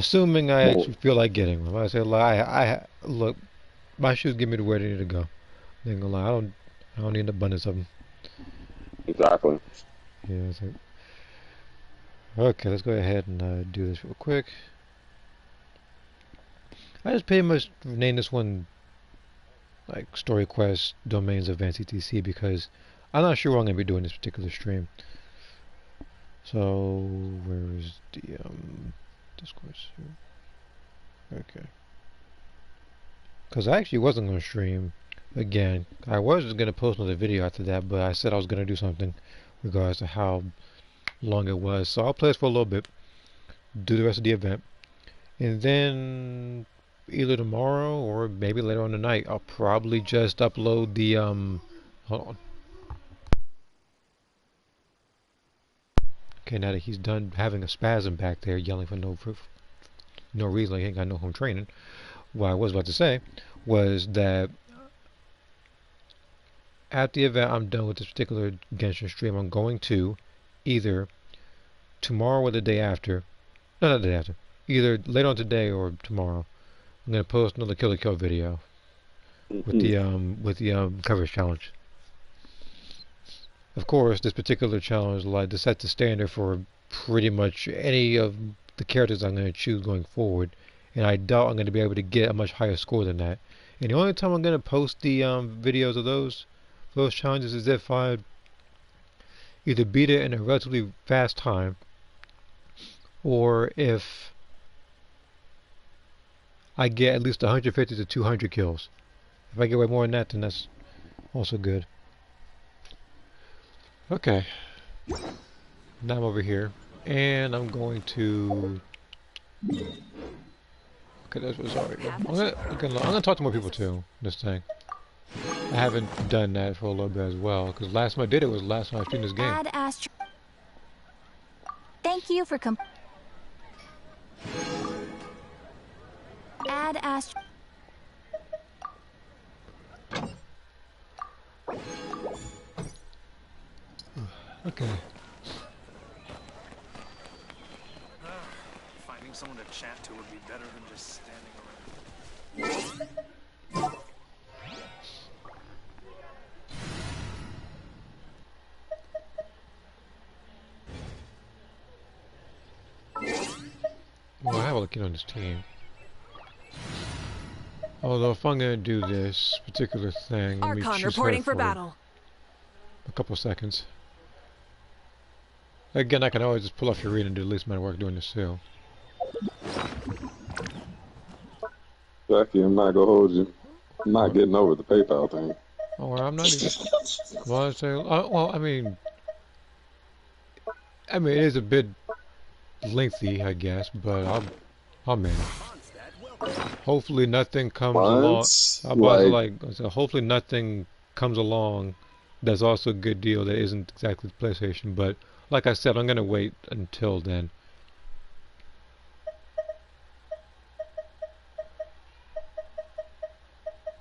Assuming I Well, actually feel like getting them. I say, lie. Look. My shoes give me to where they need to go. Ain't gonna lie. I don't need an abundance of them. exactly. Yeah. Okay. Let's go ahead and do this real quick. I just pretty much named this one like Story Quest Domains Advanced ETC because I'm not sure what I'm gonna be doing this particular stream. So where is the Discord? Okay. Because I actually wasn't gonna stream again. I was gonna post another video after that, but I said I was gonna do something regards to how long it was. So I'll play this for a little bit, do the rest of the event, and then either tomorrow or maybe later on tonight, I'll probably just upload the hold on. Okay, now that he's done having a spasm back there, yelling for no reason, he ain't got no home training. What I was about to say was that at the event I'm done with this particular Genshin stream, I'm going to either tomorrow or the day after, no, not the day after, either later on today or tomorrow, I'm gonna post another Kill Kill video Hmm. with the coverage challenge. Of course, this particular challenge like to set the standard for pretty much any of the characters I'm going to choose going forward, and I doubt I'm going to be able to get a much higher score than that. And the only time I'm going to post the videos of those challenges is if I either beat it in a relatively fast time, or if I get at least 150 to 200 kills. If I get way more than that, then that's also good. Okay, now I'm over here, and I'm going to. Okay, that's what's already. I'm gonna talk to more people too. This thing. I haven't done that for a little bit as well, because last time I did it was last time I streamed this game. Add Astro. Thank you for Add Astro. Okay. Finding someone to chat to would be better than just standing around. Well, I have a kid on this team. Although if I'm gonna do this particular thing, let me Archon choose her reporting for for battle. a couple seconds. Again, I can always just pull off your read and do the least amount of work doing this too. Jackie, I'm not gonna hold you. I'm not What? getting over the PayPal thing. Oh, well, I'm not even. Well, I say, well, I mean, it is a bit lengthy, I guess, but I'll manage. Hopefully, nothing comes along. Once, I'm about to like, like, so hopefully, nothing comes along that's also a good deal that isn't exactly PlayStation. But like I said, I'm gonna wait until then.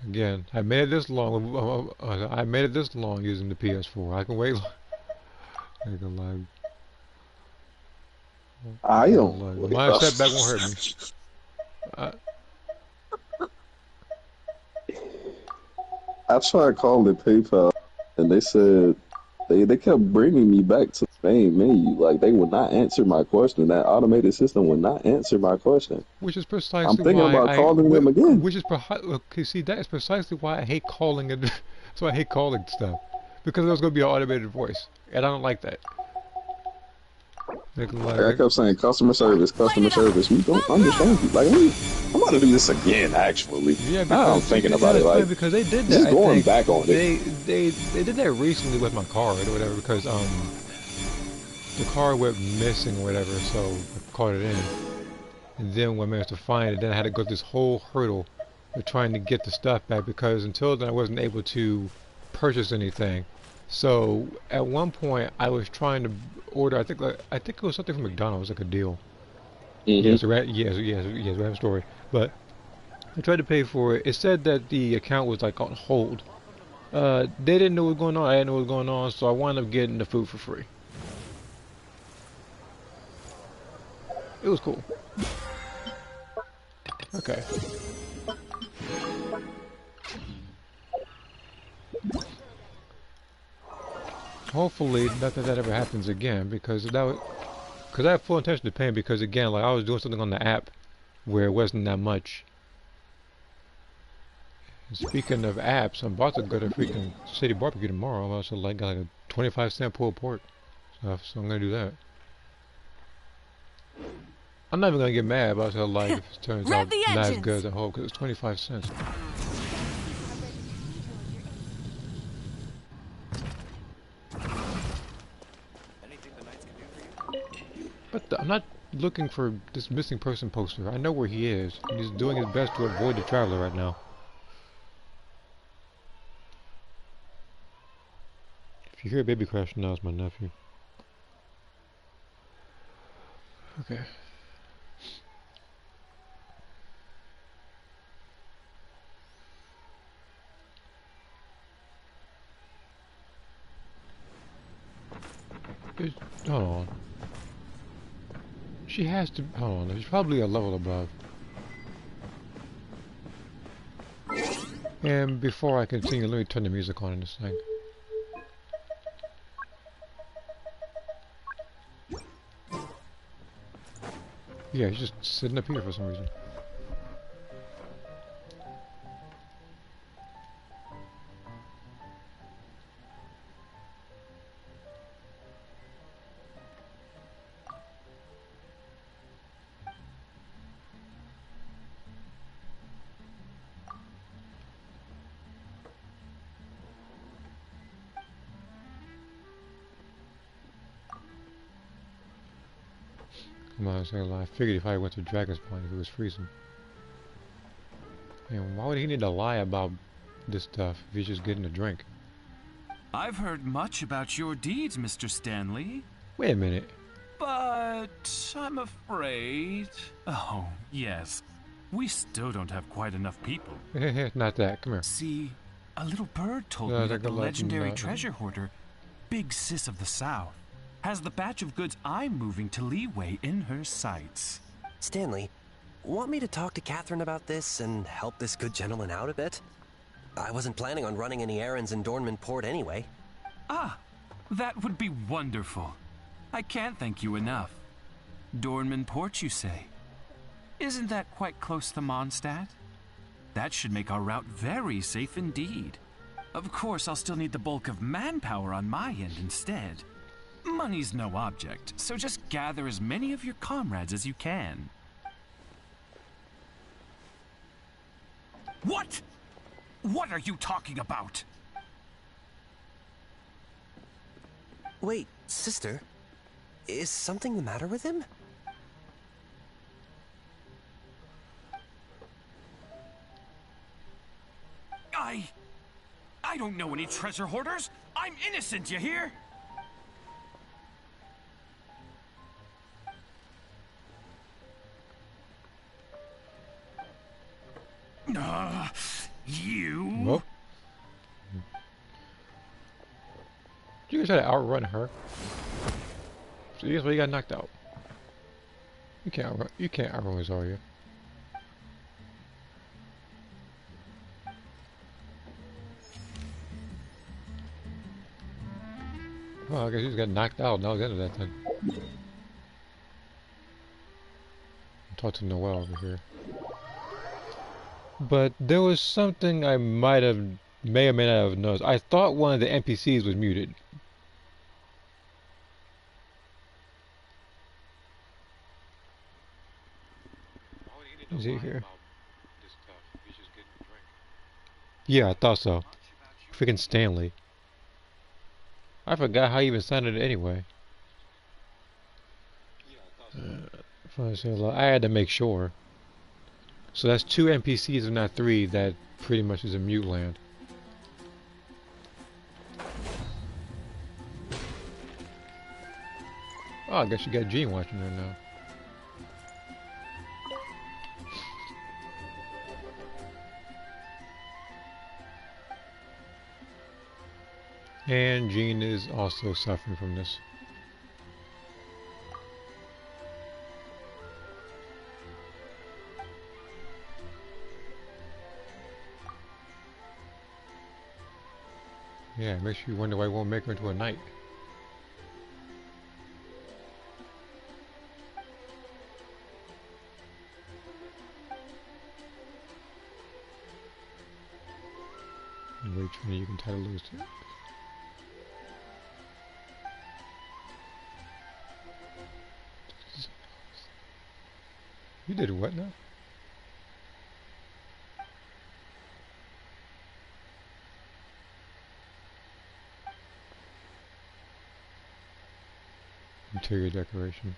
Again, I made it this long. I made it this long using the PS4. I can wait. I can lie. I I don't. can lie. Wait, My setback won't hurt me. I, I tried calling PayPal, and they said they kept bringing me back to the main menu. Like they would not answer my question. That automated system would not answer my question. which is I'm precisely thinking why about calling them again. which is okay. See, that is precisely why I hate calling it. So I hate calling stuff because there's gonna be an automated voice, and I don't like that. Like I kept saying customer service, customer service. We don't understand you. Like I'm about to do this again. Actually, Yeah, now I'm because thinking yeah, about it. it's funny Like because they did that. just I going think back on it. they did that recently with my card or whatever because the card went missing or whatever, so I called it in, and then when I managed to find it, then I had to go this whole hurdle of trying to get the stuff back because until then I wasn't able to purchase anything. So at one point I was trying to order. I think it was something from McDonald's, like a deal. Hmm. Yes, random story. But I tried to pay for it. It said that the account was like on hold. They didn't know what was going on. I didn't know what was going on, so I wound up getting the food for free. It was cool. Okay. Hopefully, nothing that ever happens again, because because I have full intention of paying. Because again, like I was doing something on the app where it wasn't that much. And speaking of apps, I'm about to go to freaking City Barbecue tomorrow. I'm also like got like a 25-cent pulled pork stuff, so I'm gonna do that. I'm not even gonna get mad about how like if it turns Rev out the not as good engines! as I hope, because it's 25 cents. Anything the Knights can do for you? But I'm not looking for this missing person poster. I know where he is, and he's doing his best to avoid the traveler right now. If you hear a baby crash now, it's my nephew. Okay. It's, hold on. She has to. Hold on. She's probably a level above. And before I continue, let me turn the music on in this thing. Yeah, he's just sitting up here for some reason. Come on, say a lie. I figured if I went to Dragon's Point, if it was freezing. And why would he need to lie about this stuff if he's just getting a drink? I've heard much about your deeds, Mr. Stanley, Wait a minute. but I'm afraid... Oh, yes. We still don't have quite enough people. Not that. Come here. See, a little bird told No, me they're that the gonna let legendary them, treasure hoarder, Big Sis of the South, has the batch of goods I'm moving to Leeway in her sights. Stanley, want me to talk to Catherine about this and help this good gentleman out a bit? I wasn't planning on running any errands in Dornman Port anyway. Ah, that would be wonderful. I can't thank you enough. Dornman Port, you say? Isn't that quite close to Mondstadt? That should make our route very safe indeed. Of course, I'll still need the bulk of manpower on my end instead. Money's no object, so just gather as many of your comrades as you can. What? What are you talking about? Wait, sister, is something the matter with him? I don't know any treasure hoarders. I'm innocent, you hear? You? Well, you guys try to outrun her. So that's why you got knocked out. You can't outrun. You can't outrun Zarya. Well, I guess he just got knocked out. That was the end of that then. Talk to Noelle over here. But there was something I may or may not have noticed. I thought one of the NPCs was muted. Is he here? Yeah, I thought so. Freaking Stanley. I forgot how he even sounded anyway. I had to make sure. So that's 2 NPCs and not 3 that pretty much is a mute land. Oh, I guess you got Gene watching there now. And Gene is also suffering from this. Yeah, it makes you wonder why I won't make her into a knight. Wait for me, you can try to lose it. You did what now? Interior decoration.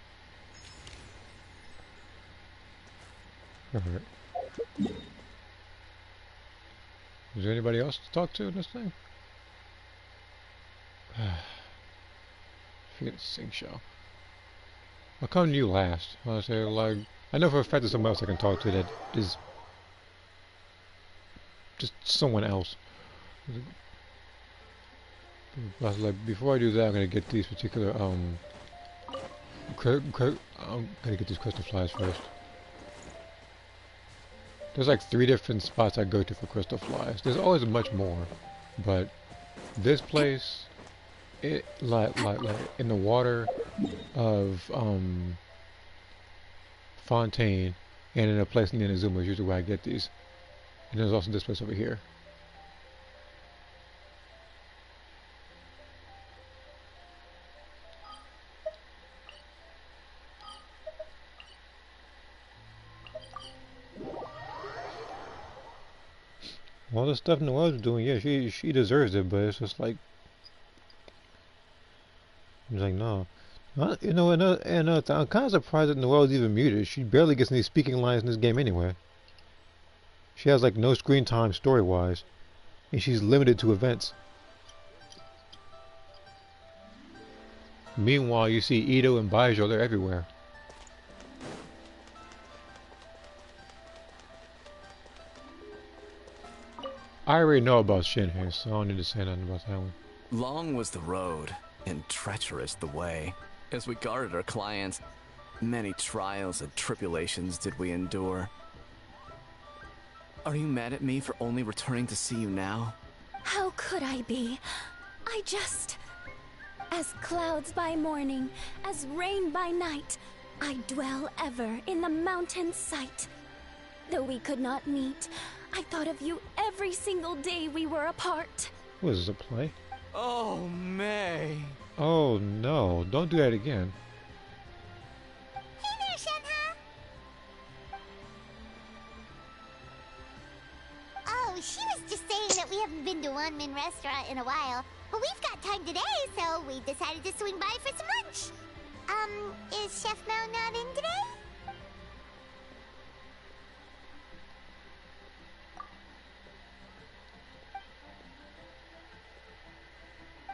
Alright. Is there anybody else to talk to in this thing? Forget the sing show. I'll come to you last. I'll say, like, I know for a fact there's someone else I can talk to that is just someone else. Like, before I do that, I'm gonna get these particular I'm gonna get these crystal flies first. There's like 3 different spots I go to for crystal flies. There's always much more, but this place, it like in the water of Fontaine, and in a place near Inazuma is usually where I get these. And there's also this place over here. All the stuff Noelle's doing, yeah, she deserves it, but it's just like, I'm like, no. You know, and I'm kind of surprised that Noelle's even muted. She barely gets any speaking lines in this game anyway. She has like no screen time story-wise, and she's limited to events. Meanwhile, you see Ito and Baijo, they're everywhere. I already know about Shinhei, so I don't need to say nothing about that one. Long was the road, and treacherous the way. As we guarded our clients, many trials and tribulations did we endure. Are you mad at me for only returning to see you now? How could I be? I just... As clouds by morning, as rain by night, I dwell ever in the mountain's sight. Though we could not meet, I thought of you every single day we were apart. What is this, a play? Oh, May. Oh no, don't do that again. Hey there, Shenhe! Oh, she was just saying that we haven't been to One Min restaurant in a while. But we've got time today, so we decided to swing by for some lunch. Is Chef Mao not in today?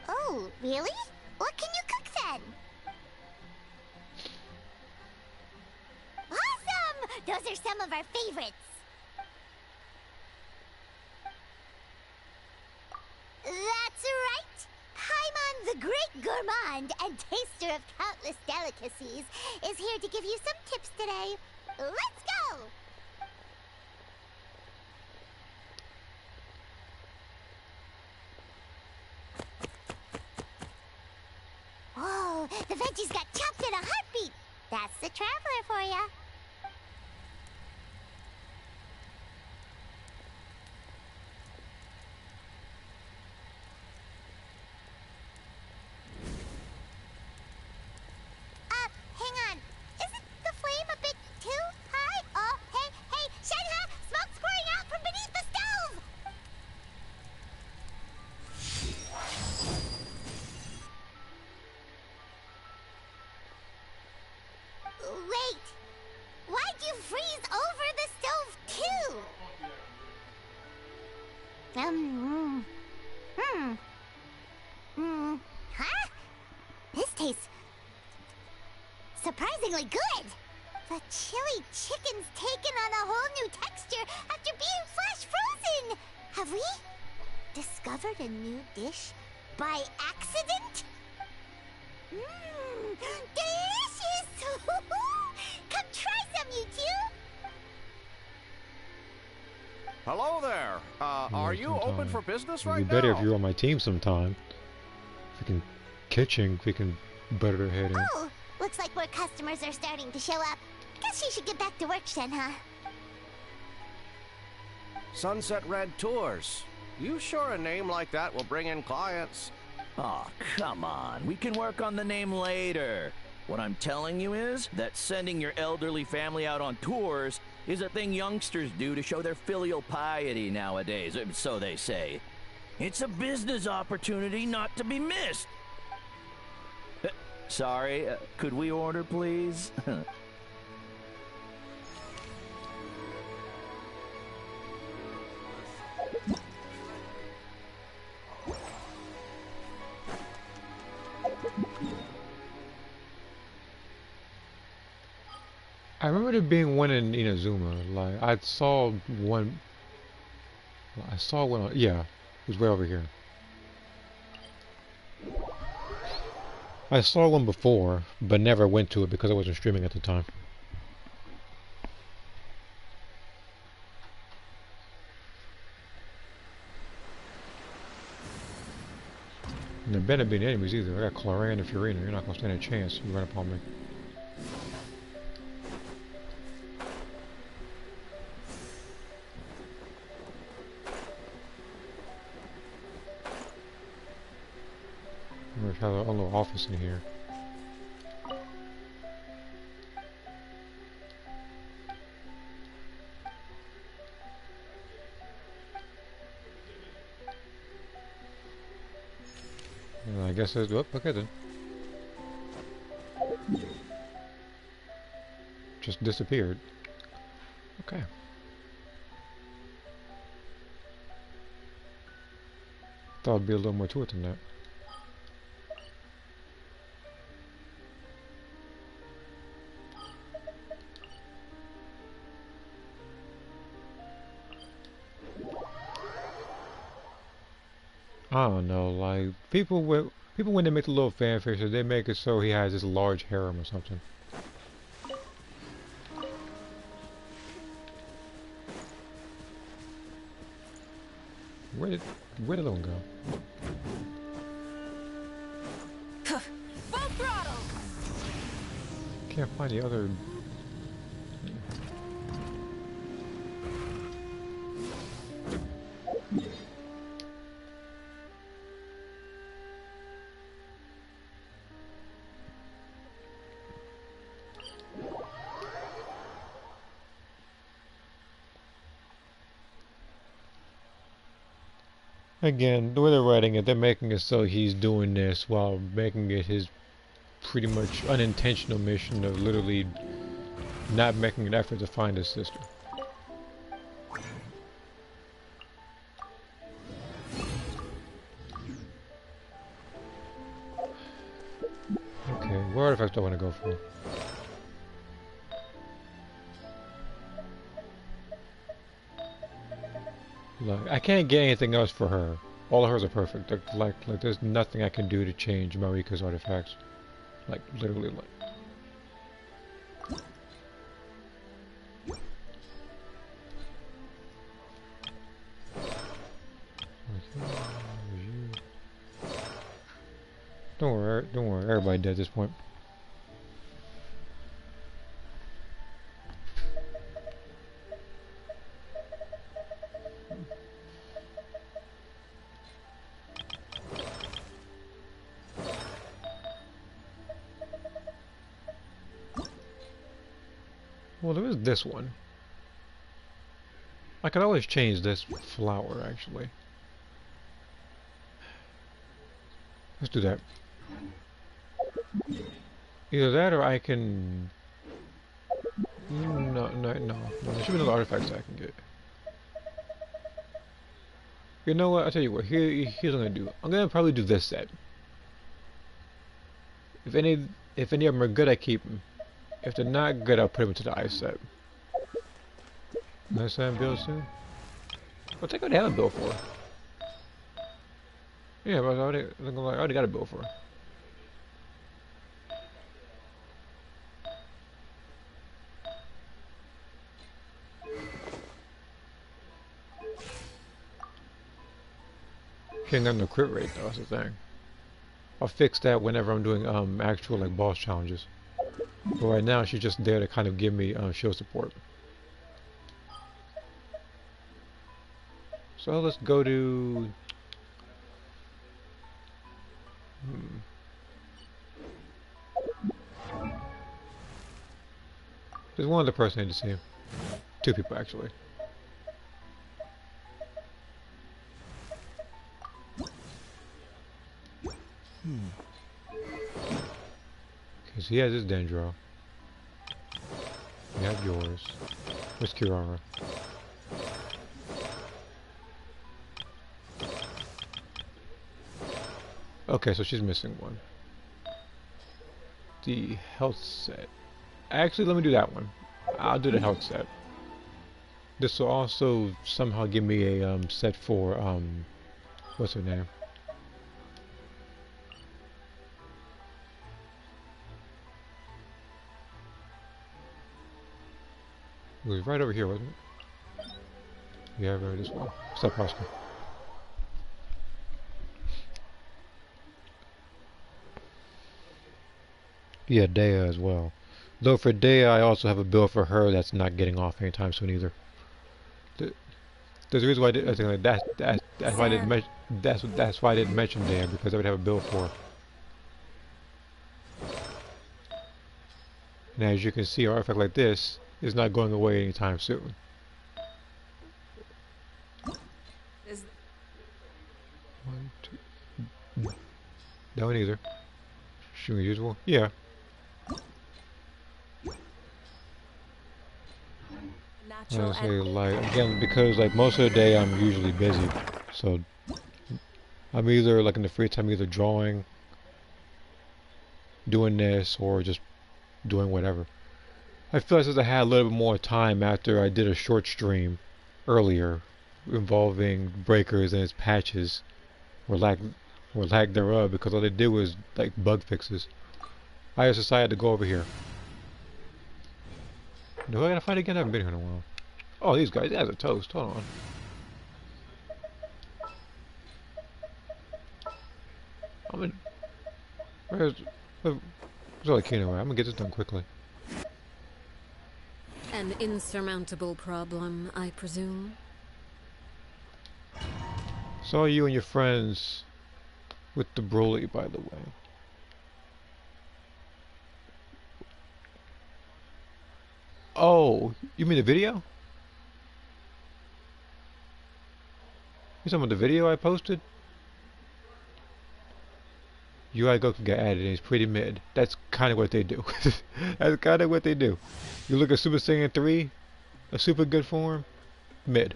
Oh, really? What can you cook then? Awesome! Those are some of our favorites. That's right! Paimon, the great gourmand and taster of countless delicacies, is here to give you some tips today. Let's go! Whoa, the veggies got chopped in a heartbeat! That's the traveler for ya. Hang on. Isn't the flame a bit too high? Oh, hey, Shenhe! Smoke's pouring out from beneath the stove! Wait! Why'd you freeze over the stove, too? Huh? This tastes surprisingly good. The chili chicken's taken on a whole new texture after being flash frozen. Have we discovered a new dish by accident? Delicious! Come try some, you two! Hello there. Are you open for business It'd be right better if now? you're on my team sometime. If we can kitchen, we can butter their head in. Oh, looks like more customers are starting to show up. Guess you should get back to work then, huh? Sunset Red Tours. You sure a name like that will bring in clients? Aw, come on. We can work on the name later. What I'm telling you is that sending your elderly family out on tours is a thing youngsters do to show their filial piety nowadays, so they say. It's a business opportunity not to be missed. Sorry, could we order, please? I remember there being one in Inazuma. Like I saw one. I saw one. Yeah, it was way over here. I saw one before, but never went to it because I wasn't streaming at the time. And there better be any enemies either. I got Cloran and Furina. You're not gonna stand a chance. You run upon me. I'm gonna try the little office in here. And I guess that's, oh, okay then. Just disappeared. Okay. Thought there'd be a little more to it than that. I don't know, like people when they make the little fan fictions, they make it so he has this large harem or something. Where did the one go? Full throttle! Can't find the other. Again, the way they're writing it, they're making it so he's doing this while making it his pretty much unintentional mission of literally not making an effort to find his sister. Okay, what artifacts do I want to go for? Like, I can't get anything else for her. All of hers are perfect. Like there's nothing I can do to change Marika's artifacts. Like, literally, like. Don't worry, everybody dead at this point. Well, there is this one. I could always change this flower, actually. Let's do that. Either that or I can... No. There should be another artifacts I can get. You know what? I'll tell you what. Here's what I'm gonna do. I'm gonna probably do this set. If any of them are good, I keep them. If they're not good, I'll put them into the ice set. Nice time build soon. I'll take what they have a build for. Yeah, but I already got a build for her. She ain't got no crit rate though, that's the thing. I'll fix that whenever I'm doing actual like boss challenges. But right now she's just there to kind of give me shield support. So let's go to there's one other person I need to see. Two people actually. Because he has his Dendro. You have yours. Where's Kirara? Okay, so she's missing one. The health set. Actually, let me do that one. I'll do the health set. This will also somehow give me a set for what's her name? It was right over here, wasn't it? Yeah, right this one. Stop Oscar. Yeah, Dea as well. Though for Dea, I also have a build for her that's not getting off anytime soon either. There's a reason why I think like that's why I didn't mention that's why I didn't mention Dea, because I would have a build for her. And as you can see, an artifact like this is not going away anytime soon. One, two. That one either. Shooting usual? Yeah. I say like again because like most of the day I'm usually busy, so I'm either like in the free time either drawing, doing this, or just doing whatever. I feel like since I had a little bit more time after I did a short stream earlier involving breakers and its patches or lack thereof, because all they did was like bug fixes. I just decided to go over here. Do I gotta fight again? I haven't been here in a while. Oh, these guys are toast. Hold on. I'm in. Where's Olakino? I'm gonna get this done quickly. An insurmountable problem, I presume. Saw you and your friends with the Broly, by the way. Oh, you mean the video? You talking about the video I posted? UI Goku got added and he's pretty mid. That's kind of what they do. That's kind of what they do. You look at Super Saiyan 3, a super good form, mid.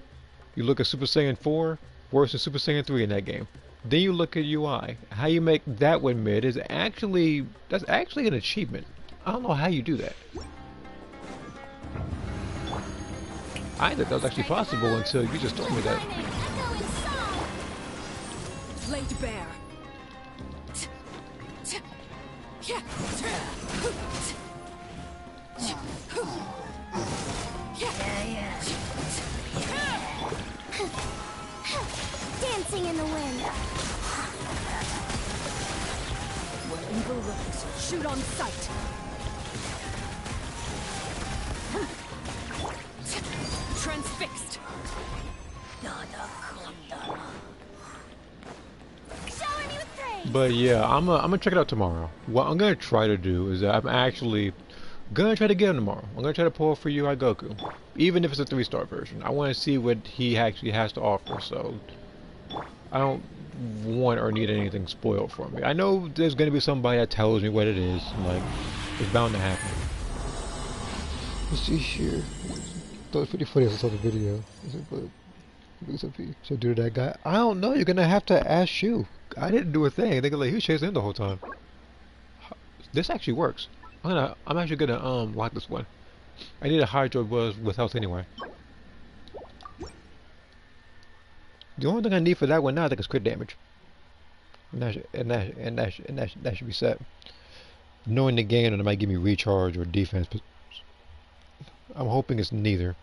You look at Super Saiyan 4, worse than Super Saiyan 3 in that game. Then you look at UI. How you make that one mid is actually, that's actually an achievement. I don't know how you do that. I didn't think that was actually possible until you just told me that. Laid bare. Dancing in the wind. When evil looks, shoot on sight. Transfixed. Shower me with praise. But yeah, I'm gonna check it out tomorrow. What I'm gonna try to do is I'm actually gonna try to get him tomorrow. I'm gonna try to pull for UI Goku, even if it's a 3-star version. I want to see what he actually has to offer. So I don't want or need anything spoiled for me. I know there's gonna be somebody that tells me what it is. Like it's bound to happen. Let's see here. That was pretty funny as I saw the video. So do that guy. I don't know. You're gonna have to ask you. I didn't do a thing. They go like he was chasing him the whole time. This actually works. I'm actually gonna lock this one. I need a Hydro with health anyway. The only thing I need for that one now I think is crit damage. And that should be set. Knowing the game and it might give me recharge or defense. But I'm hoping it's neither.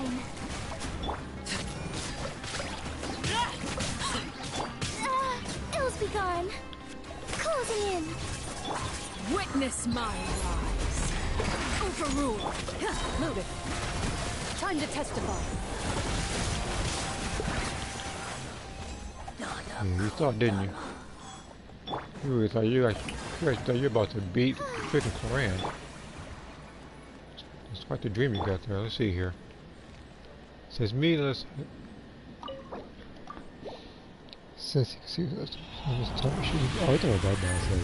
mine. Ills be gone. Closing in. Witness my rise. Overrule. Loaded. Time to testify. Yeah, you thought, didn't you? You really thought you actually thought you were about to beat freaking Koran. It's quite the dream you got there. Let's see here. It says me, let's... Since you can see this, time machine. Oh, I thought about that. So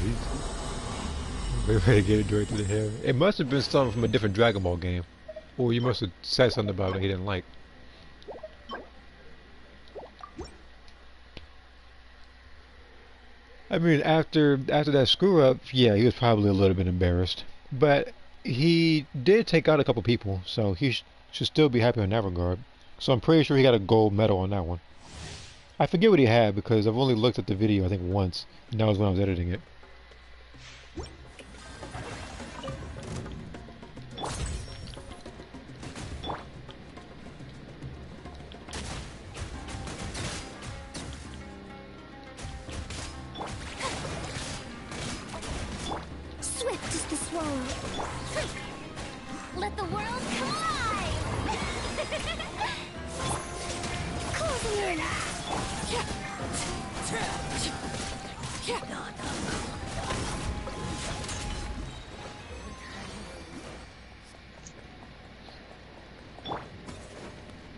we're ready to get it directly to him. It must have been something from a different Dragon Ball game. Or you must have said something about it he didn't like. I mean, after that screw up, yeah, he was probably a little bit embarrassed. But he did take out a couple people, so he should still be happy in that regard. So I'm pretty sure he got a gold medal on that one. I forget what he had because I've only looked at the video I think once, and that was when I was editing it. Swift is the swallow. Let the world come alive! Closing in.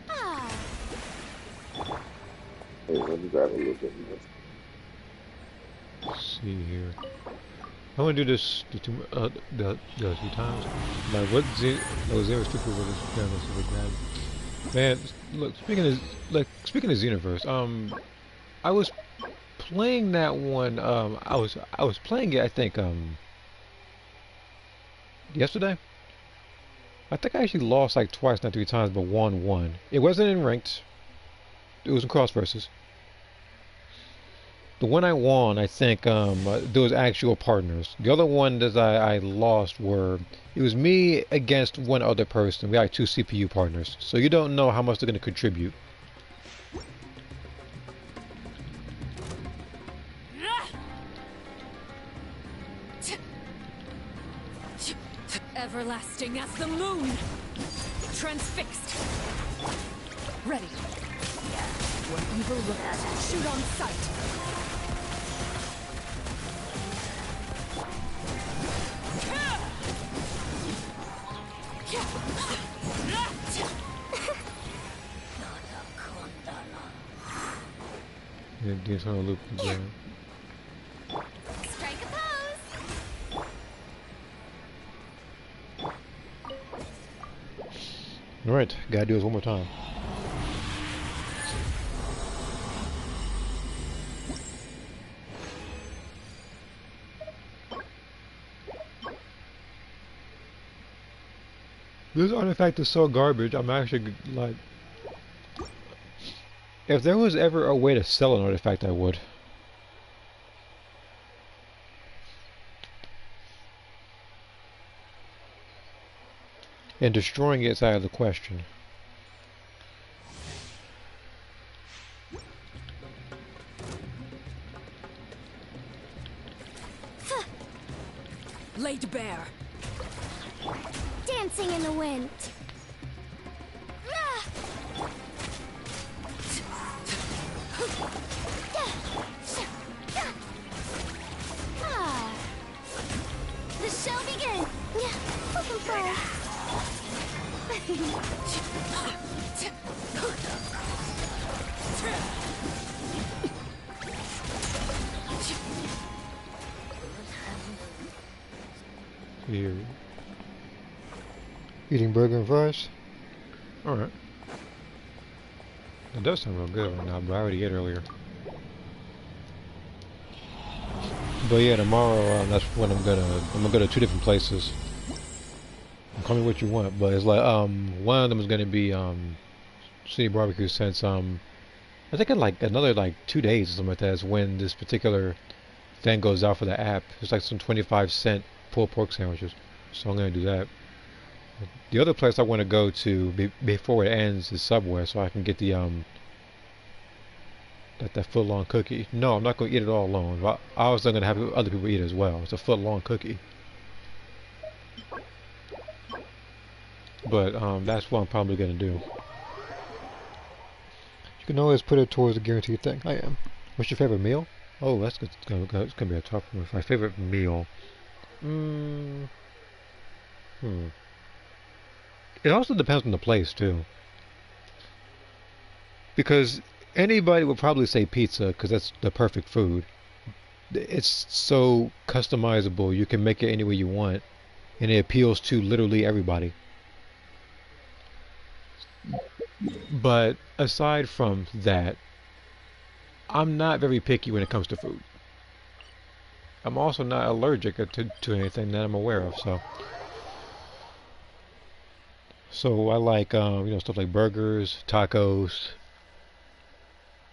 Ah. Hey, let me grab a little bit more. Let's see here. I'm gonna do this the two times. Like what those zero stupid with this camera so grab. Man, look, speaking of Xenoverse, I was playing that one, I was playing it I think yesterday. I think I actually lost like twice, not three times, but won one. It wasn't in ranked. It was in cross versus. The one I won, I think, there was actual partners. The other one that I lost it was me against one other person. We had two CPU partners. So you don't know how much they're going to contribute. Everlasting as the moon. Transfixed. Ready. When evil looks, shoot on sight. Yeah, the internal loop again. Strike a pose. Alright, gotta do this one more time. This artifact is so garbage, I'm actually like... If there was ever a way to sell an artifact, I would. And destroying it's out of the question. Laid bare. Dancing in the wind. Ah. The show begins. Looking for. Here. Eating burger and fries? Alright. It does sound real good right now, but I already ate earlier. But yeah, tomorrow that's when I'm gonna go to two different places. Call me what you want, but it's like one of them is gonna be City Barbecue since I think in like another like 2 days or something like that is when this particular thing goes out for the app. It's like some 25-cent pulled pork sandwiches. So I'm gonna do that. The other place I want to go to before it ends is Subway, so I can get the that foot long cookie. No, I'm not going to eat it all alone. I was going to have other people eat it as well. It's a foot long cookie. But that's what I'm probably going to do. You can always put it towards the guaranteed thing. I am. What's your favorite meal? Oh, that's good. It's gonna be a tough one. My favorite meal. Mm, It also depends on the place too. Because anybody would probably say pizza because that's the perfect food. It's so customizable. You can make it any way you want, and it appeals to literally everybody. But aside from that, I'm not very picky when it comes to food. I'm also not allergic to anything that I'm aware of. So I like stuff like burgers, tacos,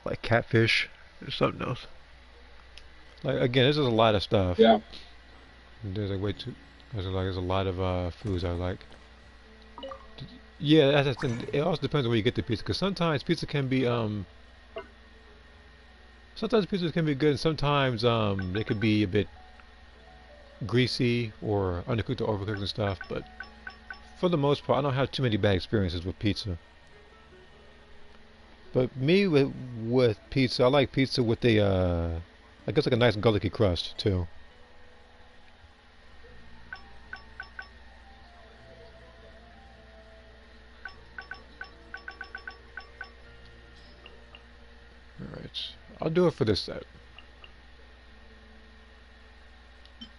like catfish, or something else. Like again, this is a lot of stuff. Yeah. There's like way too. There's a lot of foods I like. Yeah, that's the thing. It also depends on where you get the pizza, because sometimes pizza can be good, and sometimes they could be a bit greasy or undercooked or overcooked and stuff. But for the most part, I don't have too many bad experiences with pizza. But me with pizza, I like pizza with I guess like a nice garlicky crust too. Alright, I'll do it for this set.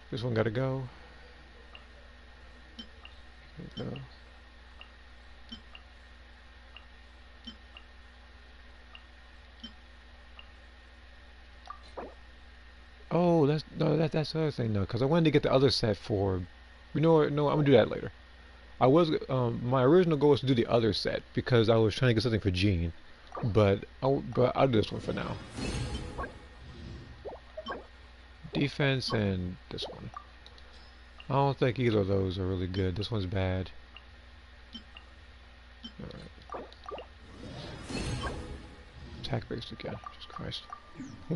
This one gotta go. There we go. Oh, that's the other thing though, because I wanted to get the other set for. You know what? No, I'm gonna do that later. My original goal was to do the other set because I was trying to get something for Jean, but I'll do this one for now. Defense and this one. I don't think either of those are really good. This one's bad. Alright. Attack based again. Jesus Christ. They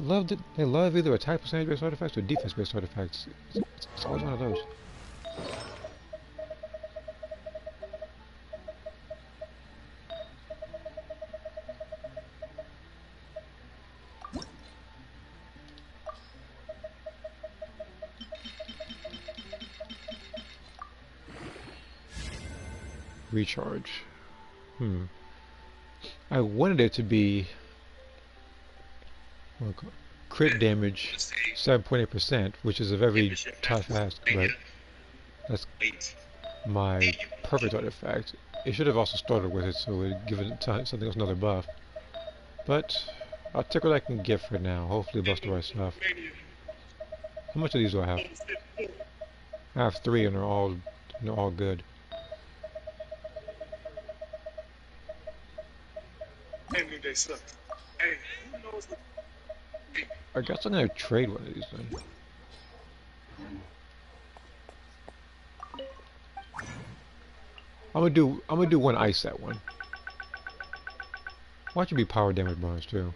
love either attack percentage based artifacts or defense based artifacts. It's always one of those. Recharge. I wanted it to be crit damage 7.8%, which is a very tough ask, but that's my perfect artifact. It should have also started with it, so it would give it something else another buff. But I'll take what I can get for now. Hopefully, bust the right stuff. How much of these do I have? I have 3, and they're all good. I guess I'm gonna trade one of these then. I'm gonna do one ice set one. Watch it be power damage bonus too.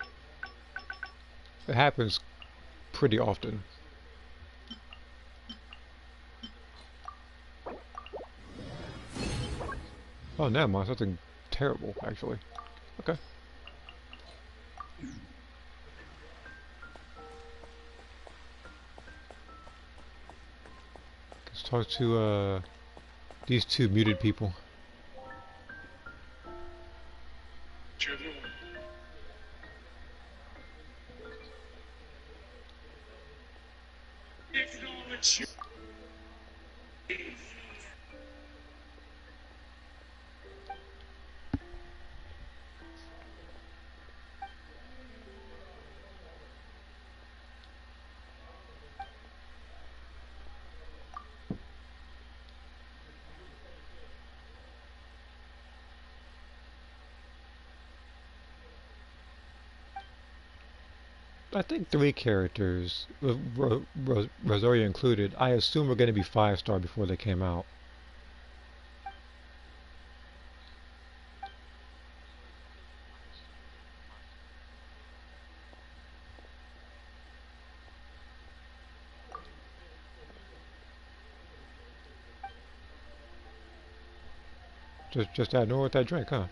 It happens pretty often. Oh, never mind. Something terrible actually. Okay. Let's talk to these two muted people. I think 3 characters, with Rosario included, I assume are going to be 5-star before they came out. Just that nor with that drink, huh?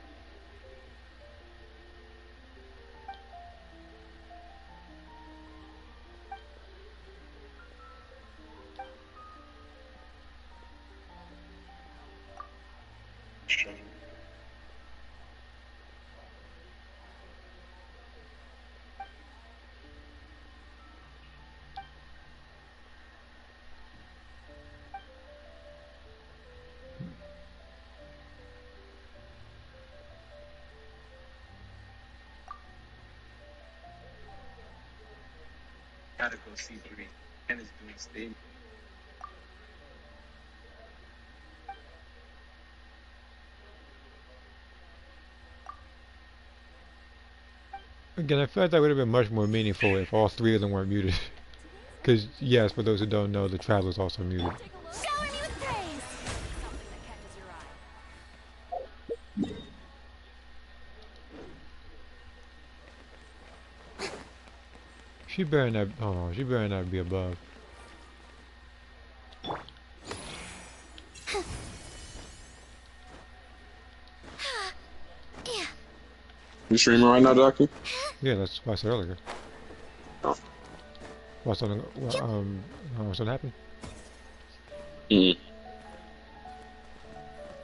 Gotta go see three. And it's doing stage. Again, I feel like that would have been much more meaningful if all three of them weren't muted. Because, yes, for those who don't know, the Traveler's also muted. Shower me with praise! She better not, hold on, she better not be above. You streaming right now, Doctor? Yeah, that's what I said earlier. Oh. What's something, something happened? Mm.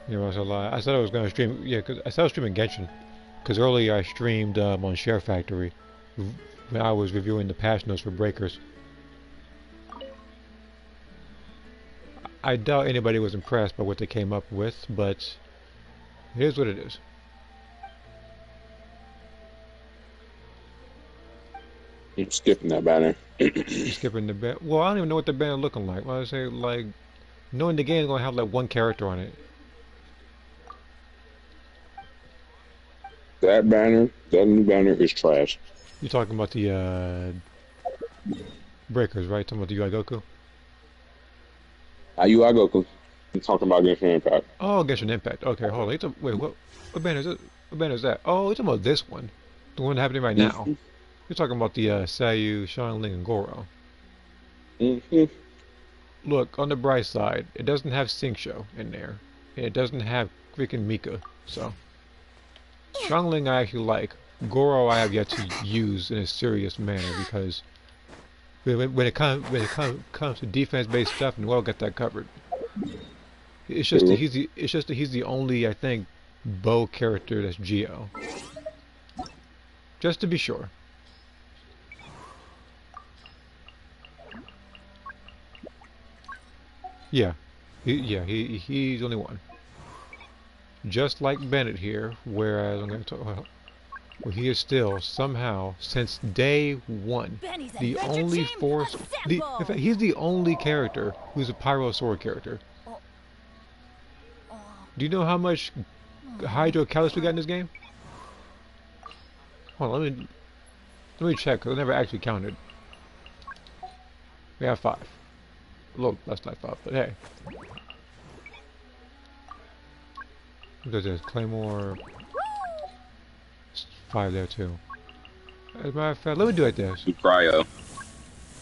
Yeah, well, that's a lie. I said I was going to stream, yeah, cause I said I was streaming Genshin. Because earlier I streamed on Share Factory when I was reviewing the patch notes for Breakers. I doubt anybody was impressed by what they came up with, but it is what it is. I'm skipping that banner. Skipping the banner. Well, I don't even know what the banner looking like. Well, I say, like, knowing the game is going to have like one character on it. That new banner is trash. You're talking about the Breakers, right? Talking about the UI Goku? UI Goku. I'm talking about Genshin Impact. Oh, Genshin Impact. Okay, hold on. Wait, what banner is it? What banner is that? Oh, you're talking about this one. The one happening right now. You're talking about the Sayu, Xiangling, and Goro. Look, on the bright side, it doesn't have Xingqiu in there. And it doesn't have freaking Mika, so... Xiangling I actually like. Goro I have yet to use in a serious manner because when it comes to defense-based stuff, Noel got that covered. It's just that he's the only, I think, bow character that's Geo. Just to be sure. Yeah, he's only one. Just like Bennett here, whereas I'm going to talk about, well, he is still somehow since day one the only force. In fact, he's the only character who's a Pyro Sword character. Do you know how much Hydro Callus we got in this game? Hold on, let me check because I never actually counted. We have 5. Look, that's not 5, but hey. There's a Claymore. 5 there too. As a matter of fact, let me do it like this. Cryo.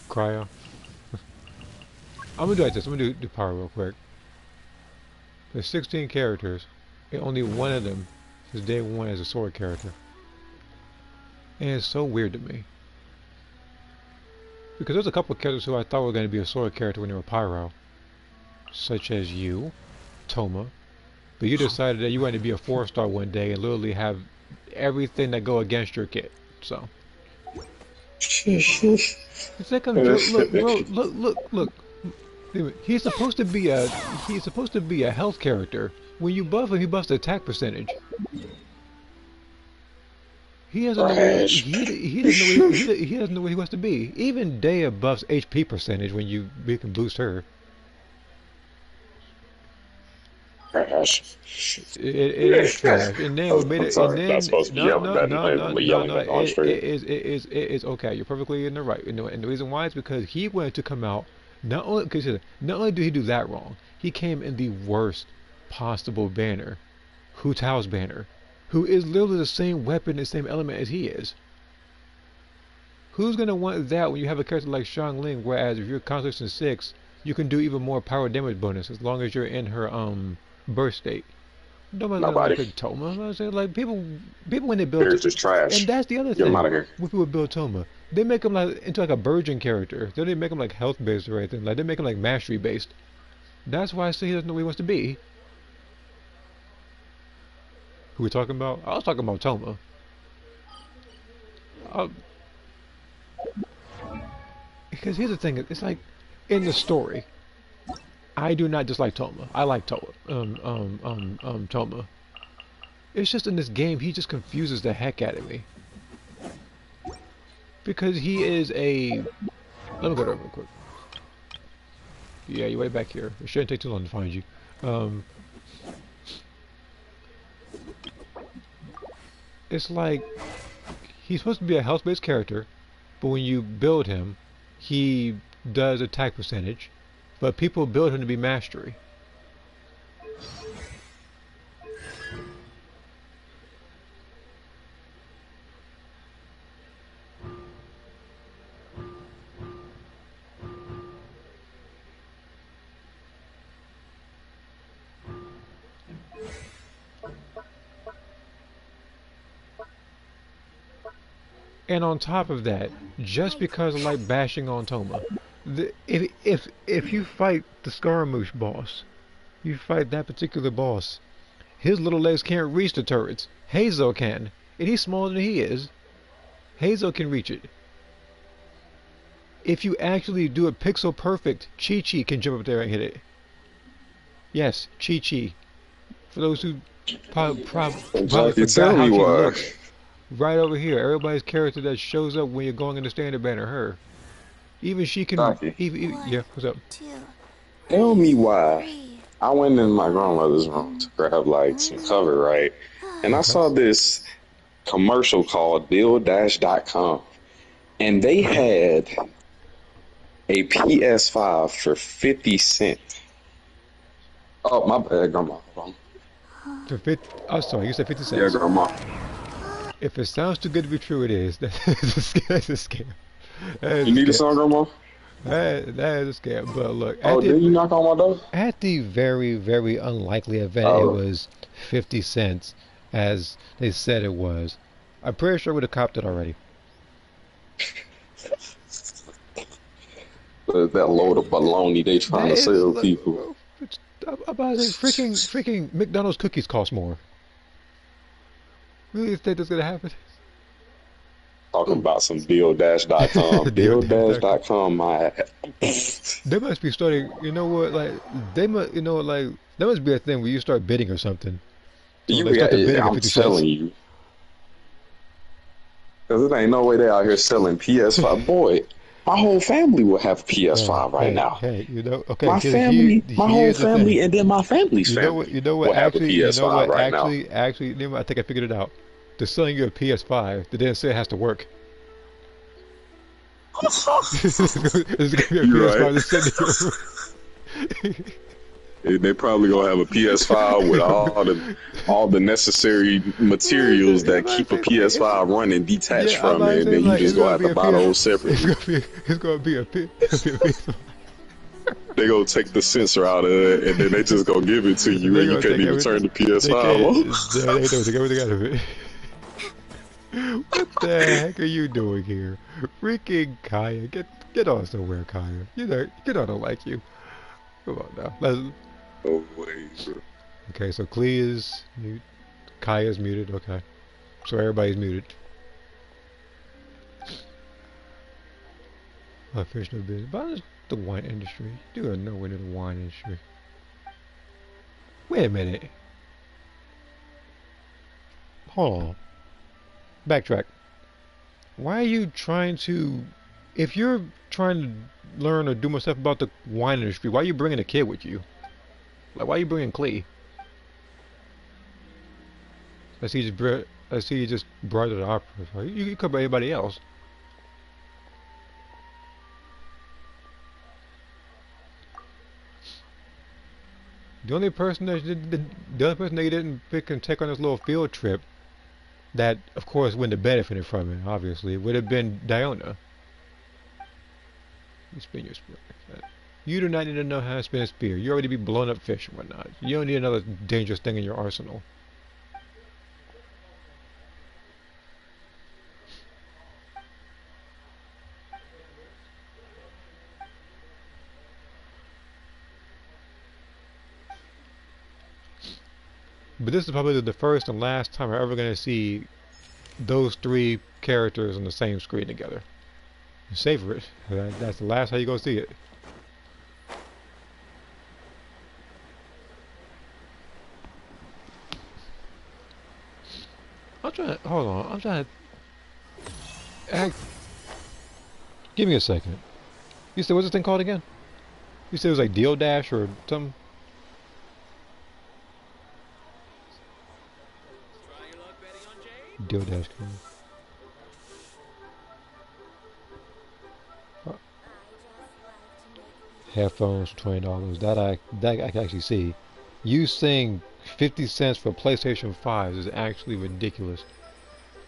Cryo. I'm gonna do it like this. I'm gonna do power real quick. There's 16 characters, and only one of them is day 1 as a sword character. And it's so weird to me. Because there's a couple of characters who I thought were going to be a sword character when they were Pyro. Such as you, Toma. But you decided that you wanted to be a 4-star one day and literally have everything that go against your kit. So. It's like look, bro, look. He's supposed to be a health character. When you buff him, he buffs the attack percentage. He doesn't know he doesn't know what he wants to be. Even Dea buffs HP percentage when you can boost her. Trash. It is trash. And then we made it. And then not supposed to be yelling it is okay. You're perfectly in the right. And the reason why is because he wanted to come out. Not only did he do that wrong, he came in the worst possible banner, Hu Tao's banner, who is literally the same weapon, the same element as he is. Who's gonna want that when you have a character like Xiangling? Whereas if you're Constellation 6, you can do even more power damage bonus as long as you're in her burst state. Nobody's gonna like Nobody. pick Toma. You know what I'm saying? Like people when they build, Character's and trash. that's the other Get him out thing of here. when people build Toma, they make him like into like a virgin character. They don't make him like health based or anything. Like they make him like mastery based. That's why I say he doesn't know what he wants to be. Who we talking about? I was talking about Toma. Uh, because here's the thing, it's like in the story, I do not dislike Toma. I like Toma. It's just in this game, he just confuses the heck out of me. Because he is a... Let me go there real quick. Yeah, you're way back here. It shouldn't take too long to find you. It's like, he's supposed to be a health-based character, but when you build him, he does attack percentage, but people build him to be mastery. And on top of that, just because I like bashing on Toma, if you fight the Scaramouche boss, you fight that particular boss, his little legs can't reach the turrets. Hazel can, and he's smaller than he is. Hazel can reach it. If you actually do it pixel perfect, Chi-Chi can jump up there and hit it. Yes, Chi-Chi. For those who probably Jackie, forgot tell how me she why. looks. Right over here, everybody's character that shows up when you're going in the standard banner, her. Even she can. Jackie, Yeah, what's up? tell me why. I went in my grandmother's room to grab like some cover, right? And I Okay. saw this commercial called Build-com, and they had a PS5 for 50 cents. Oh, my bad, grandma. Hold on. For 50, oh, sorry, you said 50 Yeah, cents. grandma. If it sounds too good to be true, it is. That's a scam. That You is a need a scam. song, grandma? That is a scam. But look, Oh, did you knock on my door? at the very, very unlikely event it Oh. was 50 cents, as they said it was, I'm pretty sure I would have copped it already. That load of baloney they trying That to is, sell look, people. bro, I'm about to say, freaking McDonald's cookies cost more. Really think that's gonna happen? Talking Ooh. about some Build-com. Build-com, my. They must be starting. You know what? Like they must. You know what? Like that must be a thing where you start bidding or something. So they start the bidding at I'm 50 cents. telling you. Because there ain't no way they out here selling PS5. Boy, my whole family will have a PS5 right now. Hey. You know. Okay. My Here. family, my whole Here's the thing. family, and then my family's You know what? family You know what? will have a Actually. You know PS5 what? right now. Actually. You know what? I think I figured it out. They're selling you a PS5. They didn't say it has to work. It's gonna be a You're PS5 right. to send you. They probably gonna have a PS5 with all the necessary materials that keep a PS5 running detached Yeah, I'm from about to it, and say then you like just gonna have to buy those separately. it's gonna be a PS5. They gonna take the sensor out of it, and then they just gonna give it to you, They and you gonna can't take even turn the PS5 on. They don't take everything out of it. What the heck are you doing here? Freaking Kaya, get on somewhere, Kaya. You know I don't like you. Come on now. Oh wait. Okay, so Klee is mute. Kaya's muted. Okay, so everybody's muted. Official business. But the wine industry. You are nowhere near the wine industry. Wait a minute. Hold on. Backtrack. Why are you trying to... If you're trying to learn or do more stuff about the wine industry, why are you bringing a kid with you? Like, why are you bringing Klee? I see you just brought it to the opera. So you could bring anybody else. The only person that you didn't pick and take on this little field trip, that of course wouldn't have benefited from it, obviously, would have been Diona. You spin your spring like that. You do not need to know how to spin a spear. You already be blowing up fish and whatnot. You don't need another dangerous thing in your arsenal. But this is probably the first and last time I'm ever going to see those three characters on the same screen together. Savor it. That's the last time you're going to see it. I'm trying to, hold on, I'm trying to, give me a second. You said, what's this thing called again? You said it was like Deal Dash or something? Deal Dash. Headphones for $20. That I can actually see. You saying 50 cents for PlayStation 5 is actually ridiculous.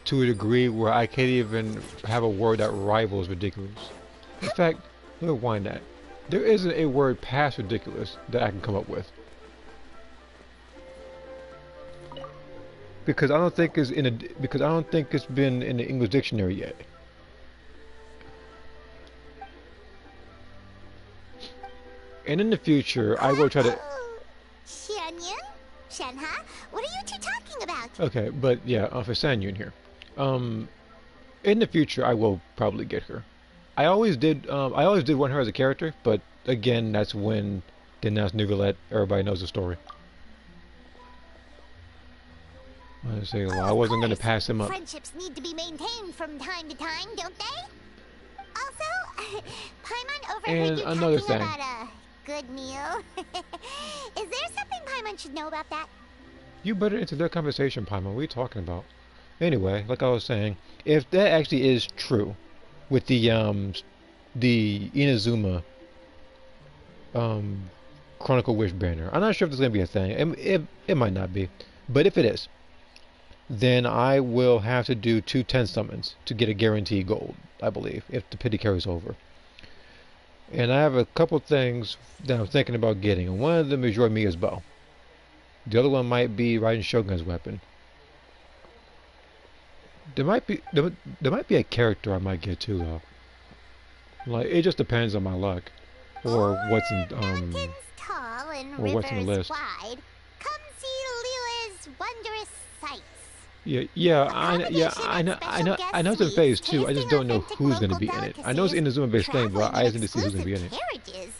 To a degree where I can't even have a word that rivals ridiculous. In fact, let me rewind that. There isn't a word past ridiculous that I can come up with. Because I don't think it's been in the English dictionary yet. And in the future, I will try to. Shenha, what are you two talking about? Okay, but yeah, for Sanyun here. In the future, I will probably get her. I always did want her as a character, but again, that's when they announced New Roulette. Everybody knows the story. I wasn't going to pass him up. Friendships need to be maintained from time to time, don't they? Also, Paimon overheard you talking about a good meal. Is there something Paimon should know about that? You better into their conversation, Paimon. What are you talking about? Anyway, like I was saying, if that actually is true, with the Inazuma Chronicle Wish banner, I'm not sure if this is gonna be a thing. It might not be, but if it is, then I will have to do 2 10 summons to get a guaranteed gold, I believe, if the pity carries over. And I have a couple things that I'm thinking about getting, and one of them is Yorimiya's bow. The other one might be Raiden Shogun's weapon. There might be a character I might get too, though. Like, it just depends on my luck, or what's in tall and or what's in the list. Wide. Come see Lila's wondrous sights. I know it's in phase 2. I just don't know who's going to be in it. I know it's in the Inazuma-based thing, but I just need to see who's going to be in it. Carriages.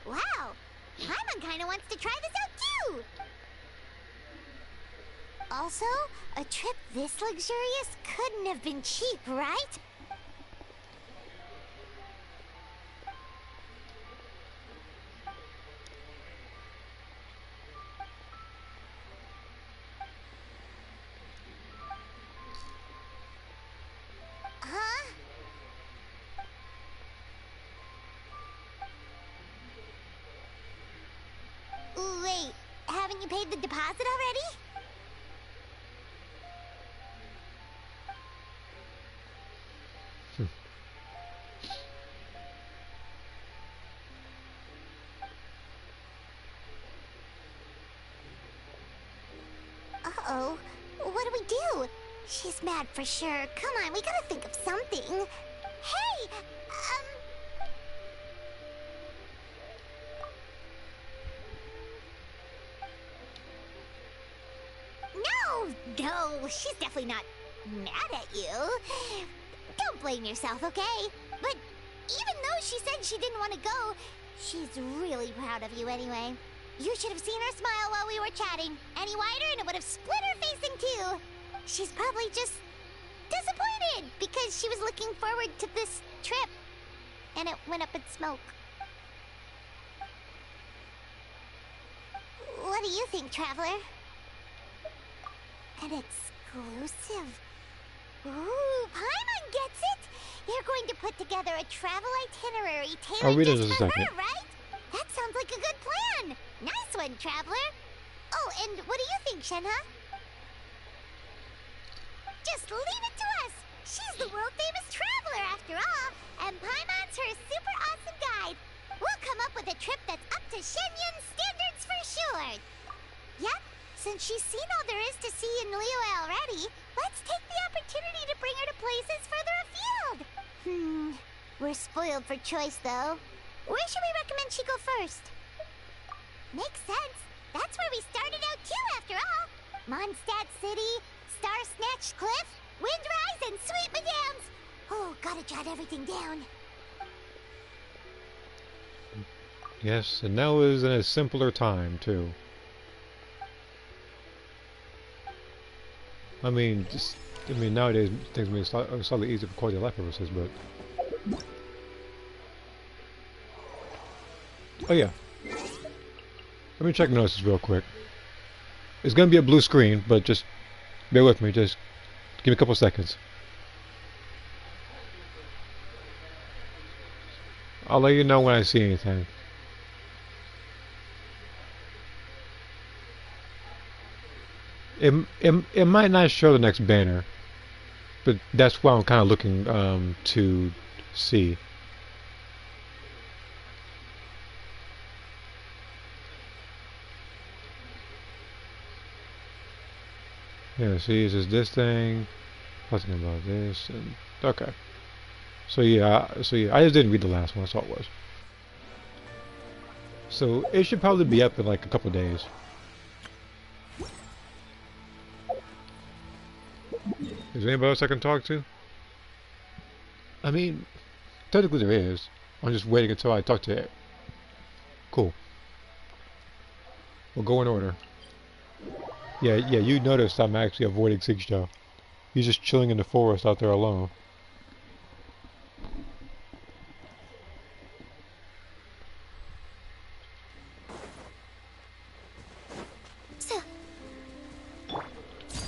Wow, Paimon kind of wants to try this out too. Also, a trip this luxurious couldn't have been cheap, right? Huh? Wait, haven't you paid the deposit already? Uh-oh. What do we do? She's mad for sure. Come on, we gotta think of something. Hey! No, she's definitely not mad at you. Don't blame yourself, okay? But even though she said she didn't want to go, she's really proud of you anyway. You should have seen her smile while we were chatting. Any wider and it would have split her face in two. She's probably just disappointed because she was looking forward to this trip. And it went up in smoke. What do you think, Traveler? An exclusive. Ooh, Paimon gets it! You're going to put together a travel itinerary tailored just for her, right? That sounds like a good plan! Nice one, Traveler! Oh, and what do you think, Shenha? Just leave it to us! She's the world-famous Traveler, after all! And Paimon's her super awesome guide! We'll come up with a trip that's up to Shenyun's standards for sure. Yep, since she's seen all there is to see in Liyue already, let's take the opportunity to bring her to places further afield. We're spoiled for choice, though. Where should we recommend she go first? Makes sense. That's where we started out too, after all. Mondstadt City, Star-Snatched Cliff, Windrise, and Sweet Madams. Oh, gotta jot everything down. Yes, and now is in a simpler time, too. I mean, nowadays things may be slightly easier for quality of life purposes, but... Oh yeah. Let me check notices real quick. It's gonna be a blue screen, but just bear with me, just give me a couple seconds. I'll let you know when I see anything. It might not show the next banner, but that's what I'm kind of looking to see. Yeah, see, it's just this thing. Talking about this, and okay. So yeah, I just didn't read the last one. That's all it was. So it should probably be up in like a couple days. Is there anybody else I can talk to? I mean, technically there is. I'm just waiting until I talk to it. Cool. We'll go in order. Yeah, you noticed I'm actually avoiding Sigjo. He's just chilling in the forest out there alone.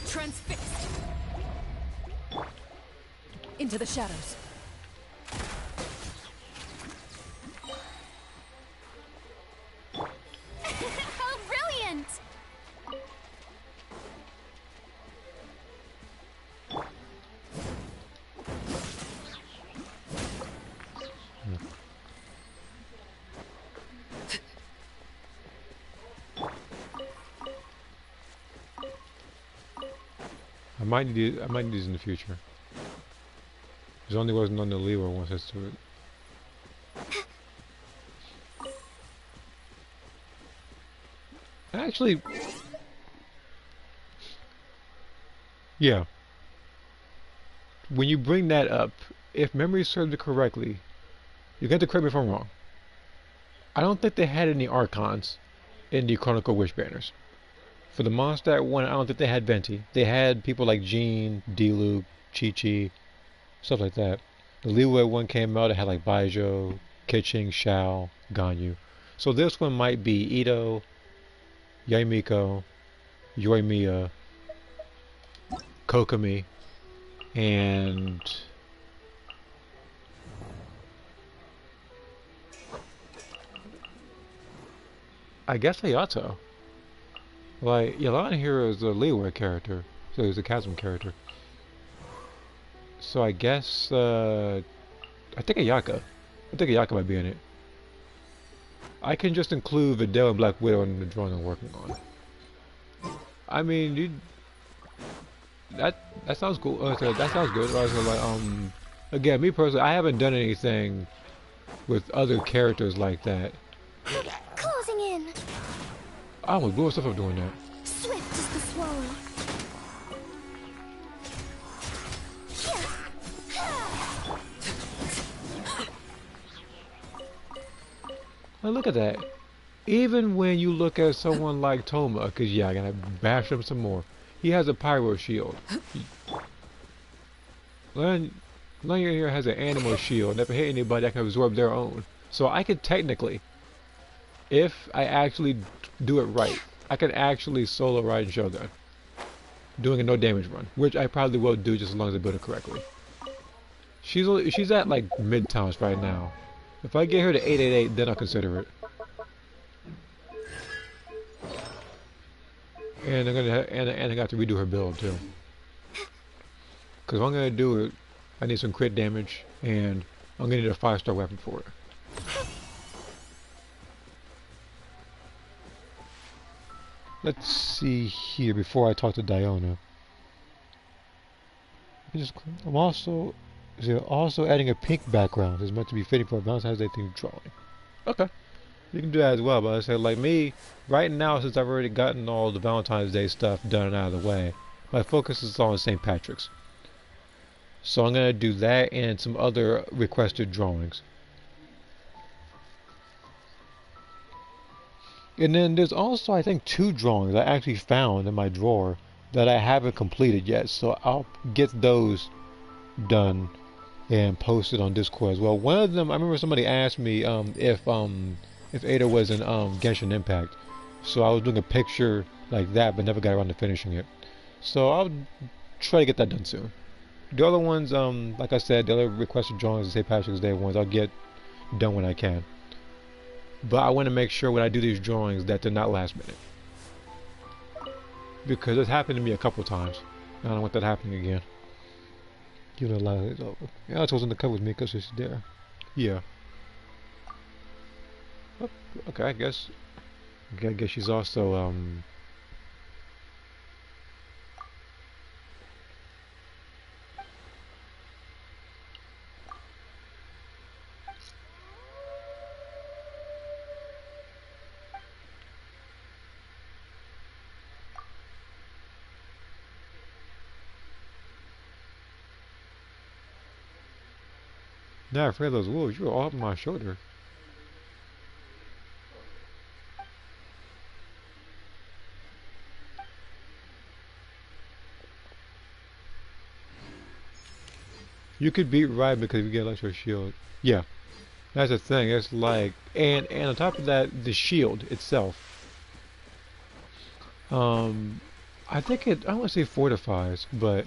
Transfixed. Into the shadows. How brilliant! I might need these in the future. There's only wasn't on the Liyue once it's to it. Actually, yeah. When you bring that up, if memory serves it correctly, you got to correct me if I'm wrong. I don't think they had any Archons in the Chronicle Wish banners. For the Mondstadt one, I don't think they had Venti. They had people like Jean, Diluc, Chi-Chi, stuff like that. The Liyue one came out, it had like Baijo, Keqing, Xiao, Ganyu. So this one might be Ito, Yaimiko, Yoimiya, Kokomi, and... I guess Hayato. Like, Yelana here is a Liyue character, so he's a Chasm character. So I guess, I think Ayaka. I think Ayaka might be in it. I can just include Videl and Black Widow in the drawing I'm working on. I mean, that sounds cool. That sounds good. Like, again, me personally, I haven't done anything with other characters like that. Closing in. I was blowing stuff up doing that. Swift as the swallow. Now look at that. Even when you look at someone like Toma, because yeah, I gotta bash him some more. He has a pyro shield. Lanya here has an animal shield. Never hit anybody that can absorb their own. So I could technically, if I actually do it right, I can actually solo ride Shogun, doing a no damage run, which I probably will do just as long as I build it correctly. She's at like mid towns right now. If I get her to 888, then I'll consider it. And I'm gonna I got to redo her build too. Cause if I'm gonna do it, I need some crit damage, and I'm gonna need a 5-star weapon for it. let's see here before I talk to Diona. I'm also adding a pink background. It's meant to be fitting for a Valentine's Day themed drawing. Okay, you can do that as well. But I said, like me, right now, since I've already gotten all the Valentine's Day stuff done and out of the way, my focus is on St. Patrick's. So I'm gonna do that and some other requested drawings. And then there's also, I think, 2 drawings I actually found in my drawer that I haven't completed yet. So I'll get those done and posted on Discord as well. One of them, I remember somebody asked me if Ada was in Genshin Impact. So I was doing a picture like that, but never got around to finishing it. So I'll try to get that done soon. The other ones, like I said, the other requested drawings, the St. Patrick's Day ones, I'll get done when I can. But I want to make sure when I do these drawings that they're not last minute. Because it's happened to me a couple times. I don't want that happening again. Give it a lot of it over. Yeah, I was in the cover with me because she's there. Yeah. Oh, okay, I guess she's also, not afraid of those wolves. You were all up my shoulder. You could beat Ride because you get electro shield. Yeah, that's the thing. It's like, and on top of that, the shield itself. I think I don't want to say fortifies, but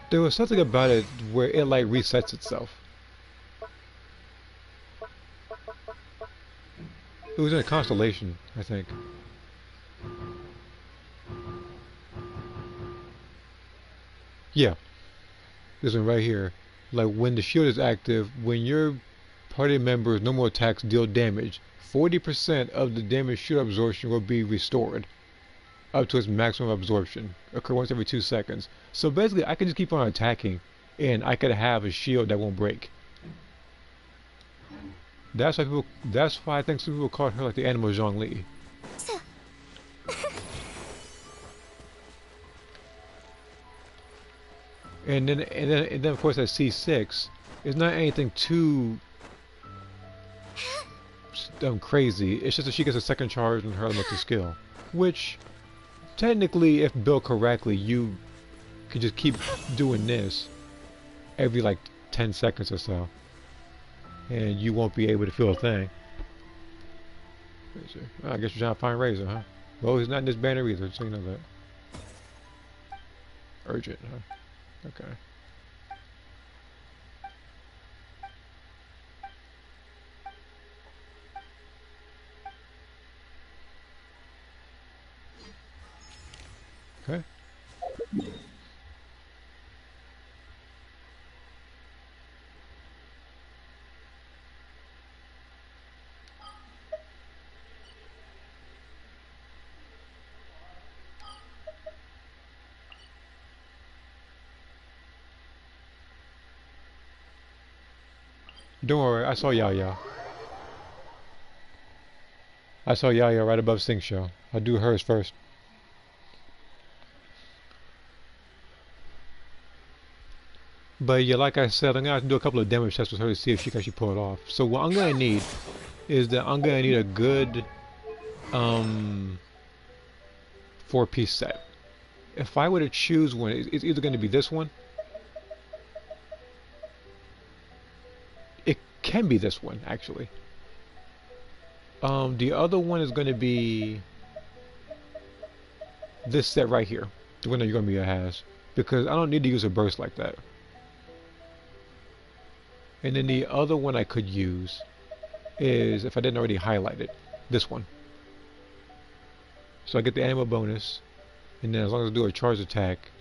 there was something about it where it like resets itself. It was in a constellation, I think. Yeah, this one right here. Like when the shield is active, when your party members' normal attacks deal damage, 40% of the damage shield absorption will be restored up to its maximum absorption. Occur once every 2 seconds. So basically, I can just keep on attacking, and I could have a shield that won't break. That's why I think some people call her like the animal Zhongli. And then of course at C6, it's not anything too crazy. It's just that she gets a second charge in her elemental skill, which technically, if built correctly, you could just keep doing this every like 10 seconds or so, and you won't be able to feel a thing. Oh, I guess you're trying to find Razor, huh? Well, he's not in this banner either, so you know that. Urgent, huh? Okay. Okay. Don't worry, I saw Yaya. I saw Yaya right above Sing Show. I'll do hers first. But yeah, like I said, I'm gonna have to do a couple of damage tests with her to see if she can actually pull it off. So what I'm gonna need is that I'm gonna need a good 4-piece set. If I were to choose one, it's either gonna be this one. It can be this one, actually. The other one is gonna be this set right here. The one that you're gonna be a has. Because I don't need to use a burst like that. And then the other one I could use is, if I didn't already highlight it, this one. So I get the animal bonus, and then as long as I do a charge attack,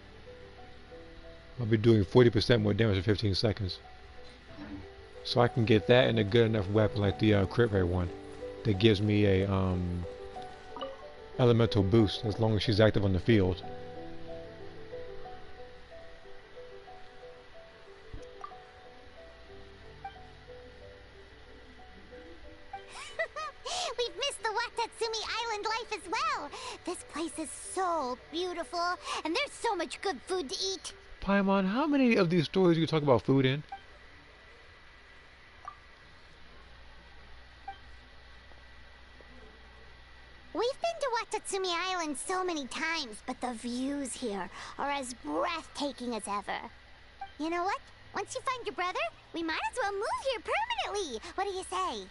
I'll be doing 40% more damage in 15 seconds. So I can get that and a good enough weapon like the crit rate one that gives me a elemental boost as long as she's active on the field. We've missed the Watatsumi Island life as well. This place is so beautiful, and there's so much good food to eat. Paimon, how many of these stories do you talk about food in? We've been to Watatsumi Island so many times, but the views here are as breathtaking as ever. You know what? Once you find your brother, we might as well move here permanently. What do you say?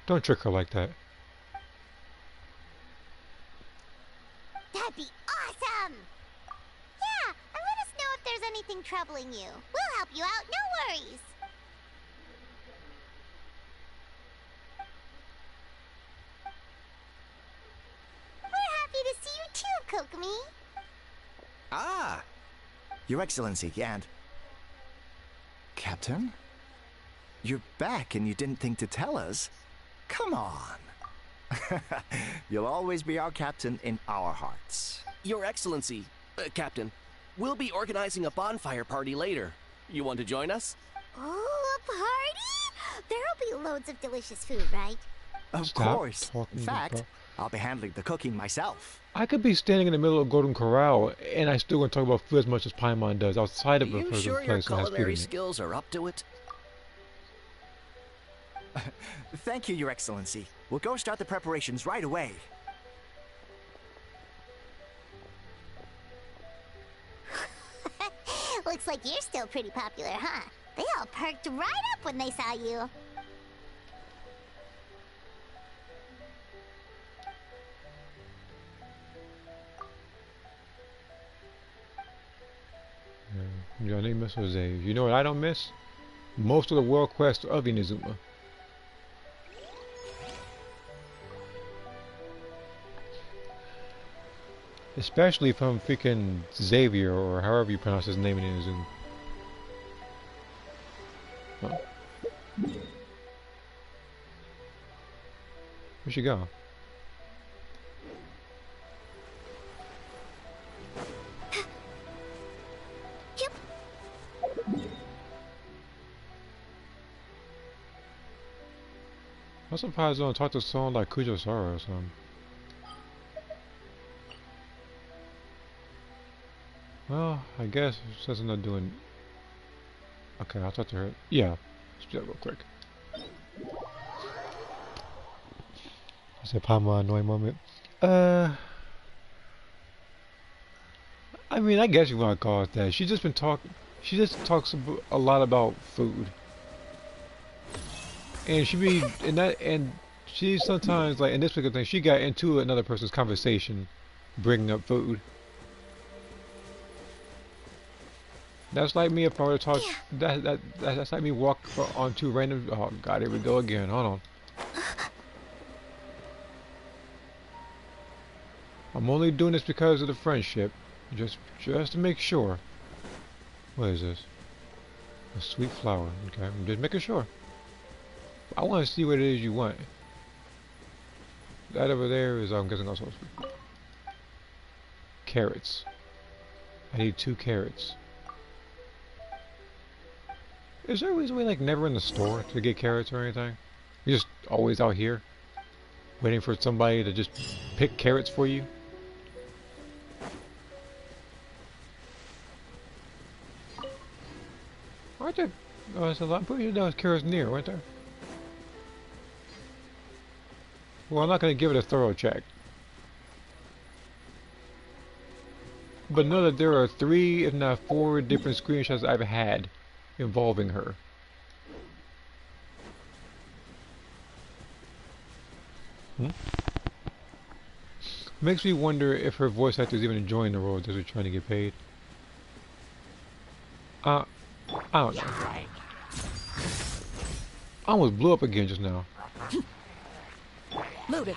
Don't trick her like that. That'd be awesome! Yeah, and let us know if there's anything troubling you. We'll help you out, no worries. We're happy to see you too, Kokomi. Ah! Your Excellency, and... Captain? You're back and you didn't think to tell us? Come on. You'll always be our captain in our hearts. Your Excellency, Captain, we'll be organizing a bonfire party later. You want to join us? Oh, a party? There'll be loads of delicious food, right? Of Stop course. talking In fact, about- I'll be handling the cooking myself. I could be standing in the middle of Golden Corral and I still gonna talk about food as much as Paimon does outside of Are a you person sure your place that has food in culinary it. skills are up to it? Thank you, Your Excellency. We'll go start the preparations right away. Looks like you're still pretty popular, huh? They all perked right up when they saw you. Your name miss Jose. You know what I don't miss? Most of the world quests of Inazuma. Especially from freaking Xavier, or however you pronounce his name in Inazuma. Huh. Where'd she go? Yep. I'm surprised I don't talk to someone like Kujosara or something. Well, I guess it says I'm not doing... Okay, I'll talk to her. Yeah, let's do that real quick. I said Paimon annoying moment. I mean, I guess you want to call it that. She's just been talking... She just talks a lot about food. And she be... And she sometimes, like, in this particular thing, she got into another person's conversation bringing up food. That's like me if I were to talk. That's like me walk onto random. Oh God, here we go again. Hold on. I'm only doing this because of the friendship, just to make sure. What is this? A sweet flower. Okay, I'm just making sure. I want to see what it is you want. That over there is, I'm guessing, also sweet. Carrots. I need 2 carrots. Is there always a way, like, never in the store to get carrots or anything? You're just always out here, waiting for somebody to just pick carrots for you? Aren't there... Oh, there's a lot. I'm pretty sure there was carrots near, weren't there? Well, I'm not going to give it a thorough check. But know that there are 3, if not 4, different screenshots I've had involving her. Makes me wonder if her voice actor is even enjoying the role, as they're trying to get paid. I don't know. I almost blew up again just now. Loaded.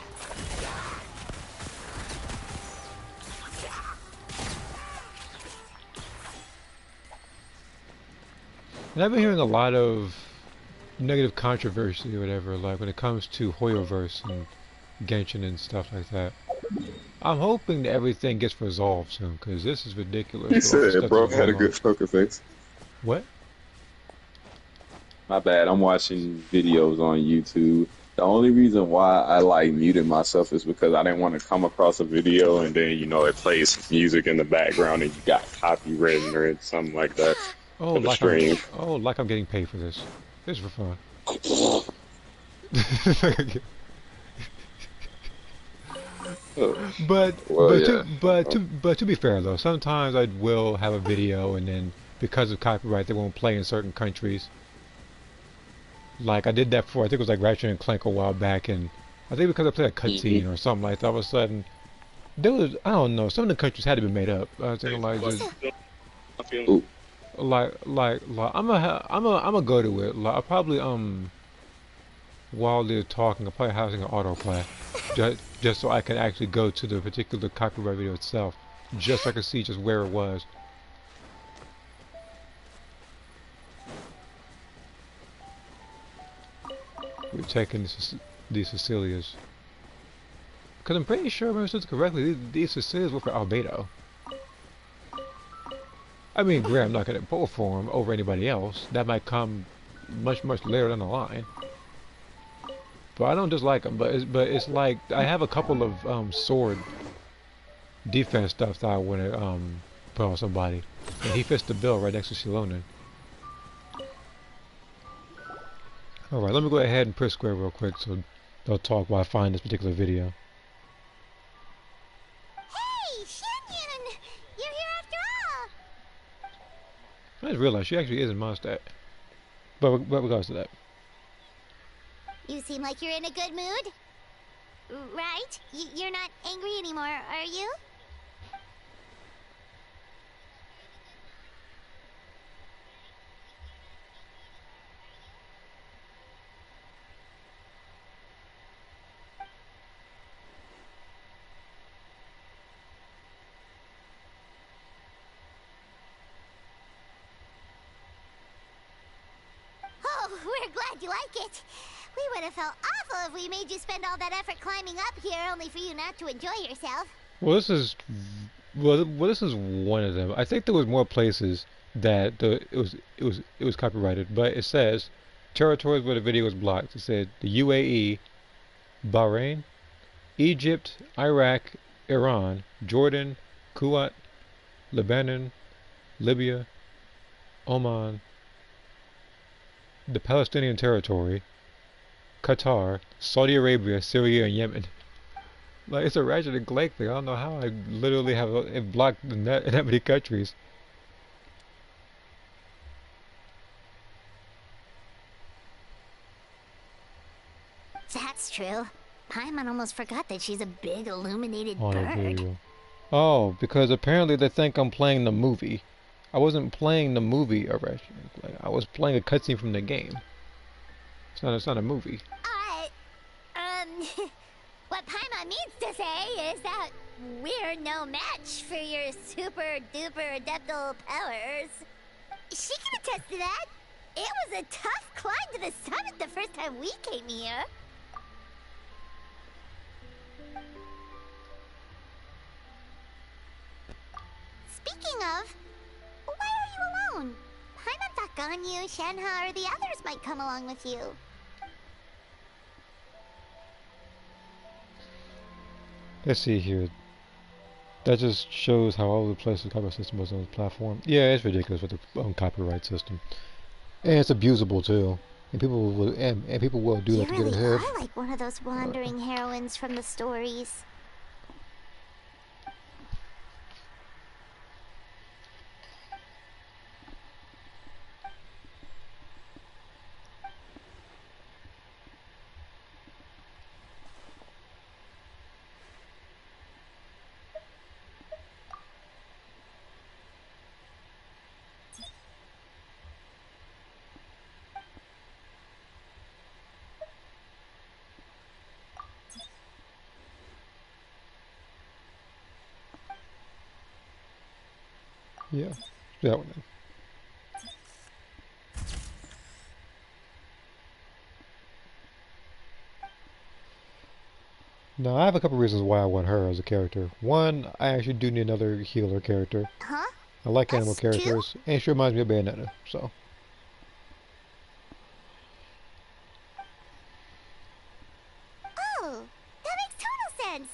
And I've been hearing a lot of negative controversy or whatever, like when it comes to Hoyoverse and Genshin and stuff like that. I'm hoping that everything gets resolved soon, because this is ridiculous He with all the said, stuff that's bro, had going a on. good poker face. What? My bad. I'm watching videos on YouTube. The only reason why I like muted myself is because I didn't want to come across a video and then it plays music in the background and you got copywritten or something like that Oh, for the like I'm stream. like I'm getting paid for this. This is for fun. But Well, yeah. to be fair though, sometimes I will have a video and then because of copyright they won't play in certain countries. Like I did that for I think it was like Ratchet and Clank a while back, and I think because I played a hmm cutscene or something like that, all of a sudden there was I don't know, some of the countries had to be made up. I was thinking like just Ooh. like I'm a go to it. Like I probably while they're talking, I'm probably having an autoplay just so I can actually go to the particular copyright video itself, just so I can see just where it was. We're taking these Cecilias. Because I'm pretty sure, if I understood correctly, these Cecilias were for Albedo. I mean, granted, I'm not going to pull for him over anybody else. That might come much later down the line. But I don't dislike him. But it's like I have a couple of sword defense stuff that I want to put on somebody, and he fits the bill right next to Shilonen. All right, let me go ahead and press square real quick so they'll talk while I find this particular video. Hey, Shenyun! You're here after all! I just realized she actually is in Mondstadt. But regards to that. You seem like you're in a good mood. Right? You're not angry anymore, are you? Oh, we're glad you like it. We would have felt awful if we made you spend all that effort climbing up here only for you not to enjoy yourself. Well, this is one of them. I think there was more places that it was copyrighted, but it says territories where the video was blocked. It said the UAE, Bahrain, Egypt, Iraq, Iran, Jordan, Kuwait, Lebanon, Libya, Oman, the Palestinian territory, Qatar, Saudi Arabia, Syria, and Yemen. Like, it's a Ratchet and Clank thing. I don't know how I literally have it blocked in that many countries. That's true. Paimon almost forgot that she's a big illuminated Oh, bird. oh, because apparently they think I'm playing the movie. I wasn't playing the movie of Ratchet and Clank. I was playing a cutscene from the game. It's not a movie. What Paimon means to say is that we're no match for your super duper adeptal powers. She can attest to that. It was a tough climb to the summit the first time we came here. Speaking of, why are you alone? Paimon thought Ganyu, Shenhe, or the others might come along with you. Let's see here. That just shows how all over the place the copyright system was on the platform. Yeah, it's ridiculous with the copyright system, and it's abusable too. And people will do You that to get really ahead. are like one of those wandering heroines from the stories. Yeah, that one. Then. No, I have a couple reasons why I want her as a character. One, I actually do need another healer character. Huh? I like animal Us too? characters, and she reminds me of Bayonetta, so. Oh, that makes total sense.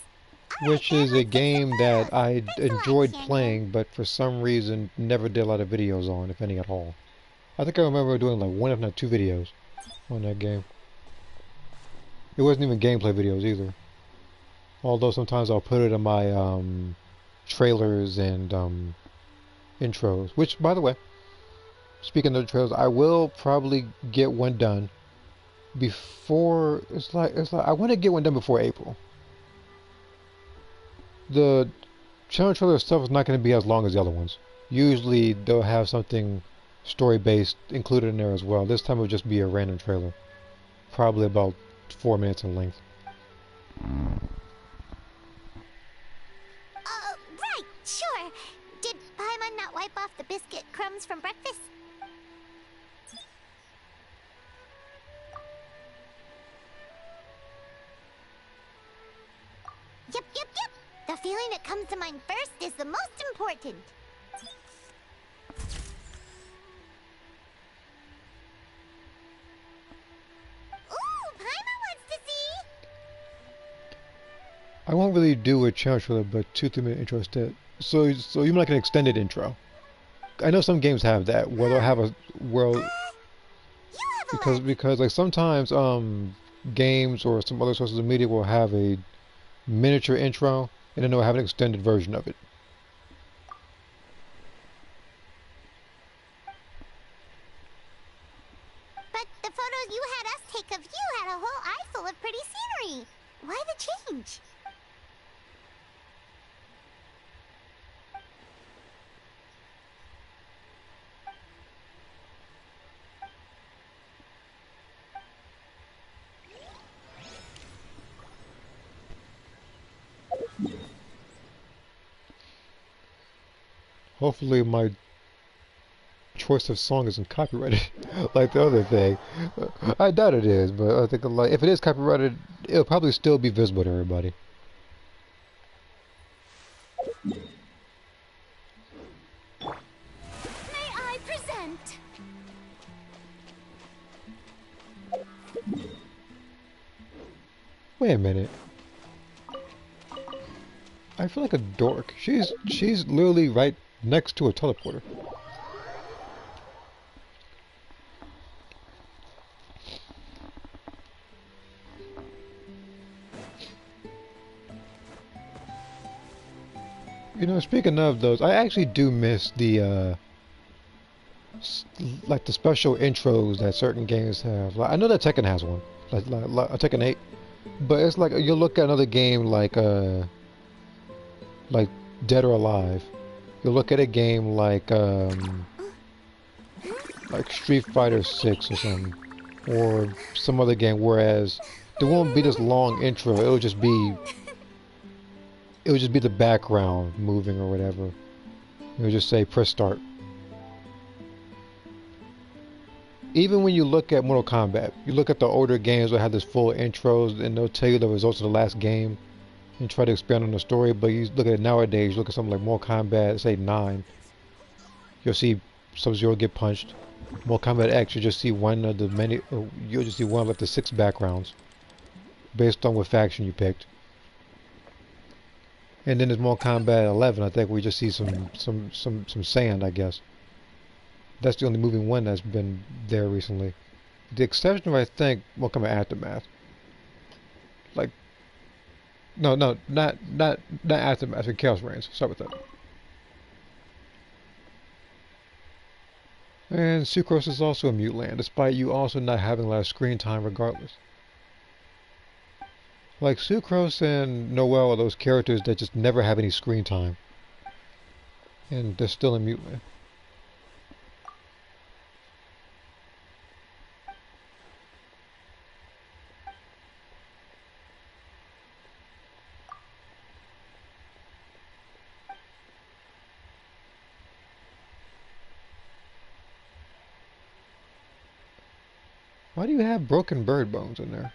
Alright Which then, is a let's take some game that photos. I Thanks a lot, enjoyed Shan playing, but for some reason never did a lot of videos on, if any at all. I think I remember doing like one, if not two videos on that game. It wasn't even gameplay videos either. Although sometimes I'll put it in my trailers and intros. Which, by the way, speaking of the trailers, I will probably get one done before. It's like I want to get one done before April. The channel trailer stuff is not going to be as long as the other ones. Usually they'll have something story based included in there as well. This time it will just be a random trailer, probably about 4 minutes in length. Right, sure. Did Paimon not wipe off the biscuit crumbs from breakfast? Yep. The feeling that comes to mind first is the most important. Ooh, Paimon wants to see! I won't really do a channel trailer, but 2-3 minute intro instead. So you mean like an extended intro? I know some games have that where they'll have a because like sometimes games or some other sources of media will have a miniature intro and then they'll have an extended version of it. But the photos you had us take of you had a whole eye full of pretty scenery. Why the change? Hopefully my choice of song isn't copyrighted like the other thing. I doubt it is, but I think like if it is copyrighted, it'll probably still be visible to everybody. May I present? Wait a minute. I feel like a dork. She's literally right next to a teleporter. You know, speaking of those, I actually do miss the like the special intros that certain games have. Like I know that Tekken has one, like Tekken 8, but it's like you look at another game like Dead or Alive. You look at a game like Street Fighter 6 or something, or some other game. Whereas there won't be this long intro. It'll just be the background moving or whatever. It'll just say press start. Even when you look at Mortal Kombat, you look at the older games that have this full intros and they'll tell you the results of the last game and try to expand on the story. But you look at it nowadays, you look at something like Mortal Kombat, say 9, you'll see Sub-Zero get punched. Mortal Kombat X, you just see one of the many, you'll just see one of like the 6 backgrounds based on what faction you picked. And then there's Mortal Kombat 11, I think we just see some sand, I guess. That's the only moving one that's been there recently. The exception of, I think, Mortal Kombat Aftermath. Like, no, not Aftermath, but Chaos Reigns. Start with that. And Sucrose is also a mute land, despite you also not having a lot of screen time regardless. Like Sucrose and Noel are those characters that just never have any screen time. And they're still in mute land. Why do you have broken bird bones in there?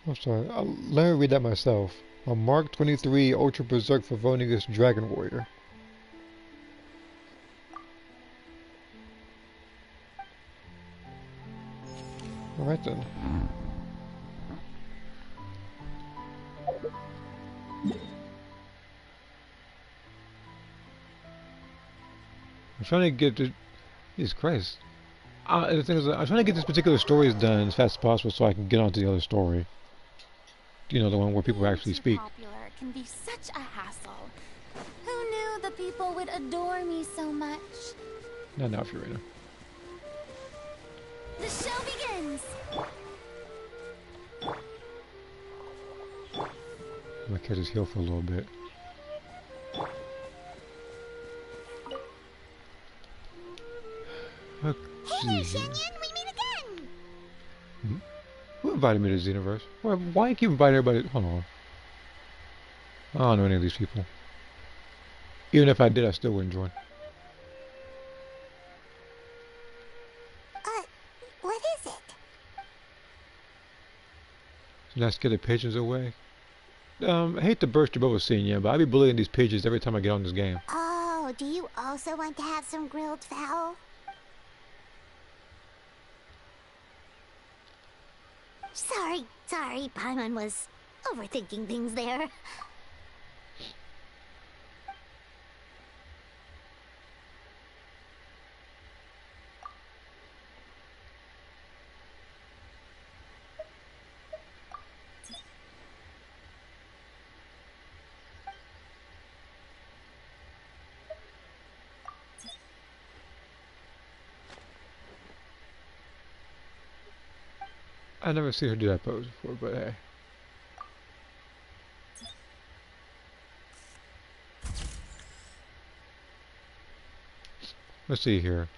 I'm sorry. Let me read that myself. A Mark 23 Ultra Berserk Favonius Dragon Warrior. Alright then. I'm trying to get to... Jesus Christ. The thing is, I'm trying to get this particular stories done as fast as possible so I can get on to the other story. You know, the one where people actually speak. Popular can be such a hassle. Who knew the people would adore me so much? Not now, Fiorina. The show begins! I'm gonna catch his heel for a little bit. Let's Hey see there, here. Shenyan, we meet again! Hmm? Who invited me to the Xenoverse? Why do you keep inviting everybody? Hold on. I don't know any of these people. Even if I did, I still wouldn't join. What is it? So let's get the pigeons away. I hate to burst your bubble scene, yeah, but I be bullying these pigeons every time I get on this game. Oh, do you also want to have some grilled fowl? Sorry, Paimon was overthinking things there. I never seen her do that pose before, but hey. Let's see here.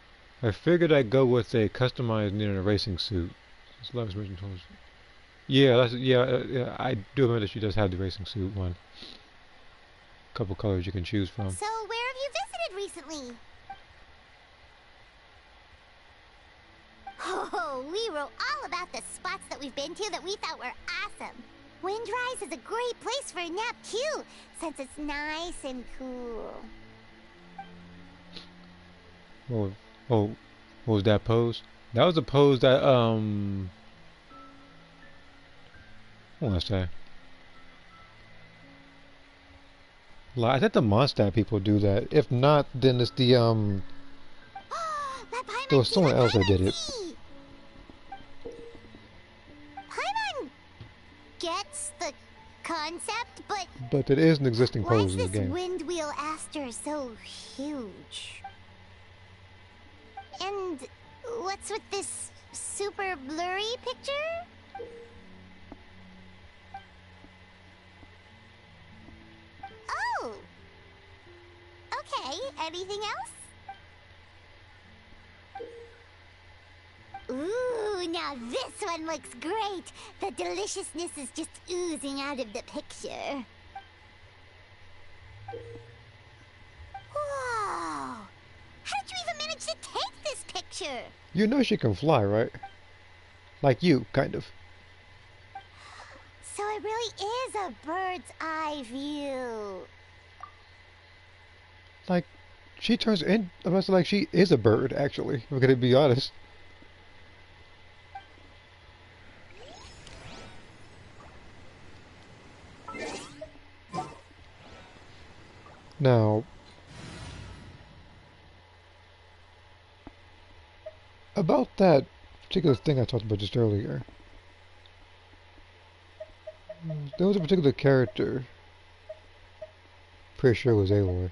I figured I'd go with a customized needing a racing suit. It's Love's mission tools. Yeah, yeah. I do admit that she does have the racing suit one. Couple colors you can choose from. So, where have you visited recently? Oh, we wrote all about the spots that we've been to that we thought were awesome. Windrise is a great place for a nap too, since it's nice and cool. What was that pose? That was a pose that, what was I say? Like, I think the Mondstadt people do that. If not, then it's the, there was someone else that did it. Paimon gets the concept, but But it is an existing why pose is in the this game. windwheel Aster so huge? And what's with this super blurry picture? Oh! Okay, anything else? Ooh, now this one looks great! The deliciousness is just oozing out of the picture. Whoa! How did you even manage to take this picture? You know she can fly, right? Like you, kind of. So it really is a bird's eye view. Like, she turns in, almost like she is a bird, actually. If we're gonna be honest. Now, about that particular thing I talked about just earlier, there was a particular character, pretty sure it was Aloy,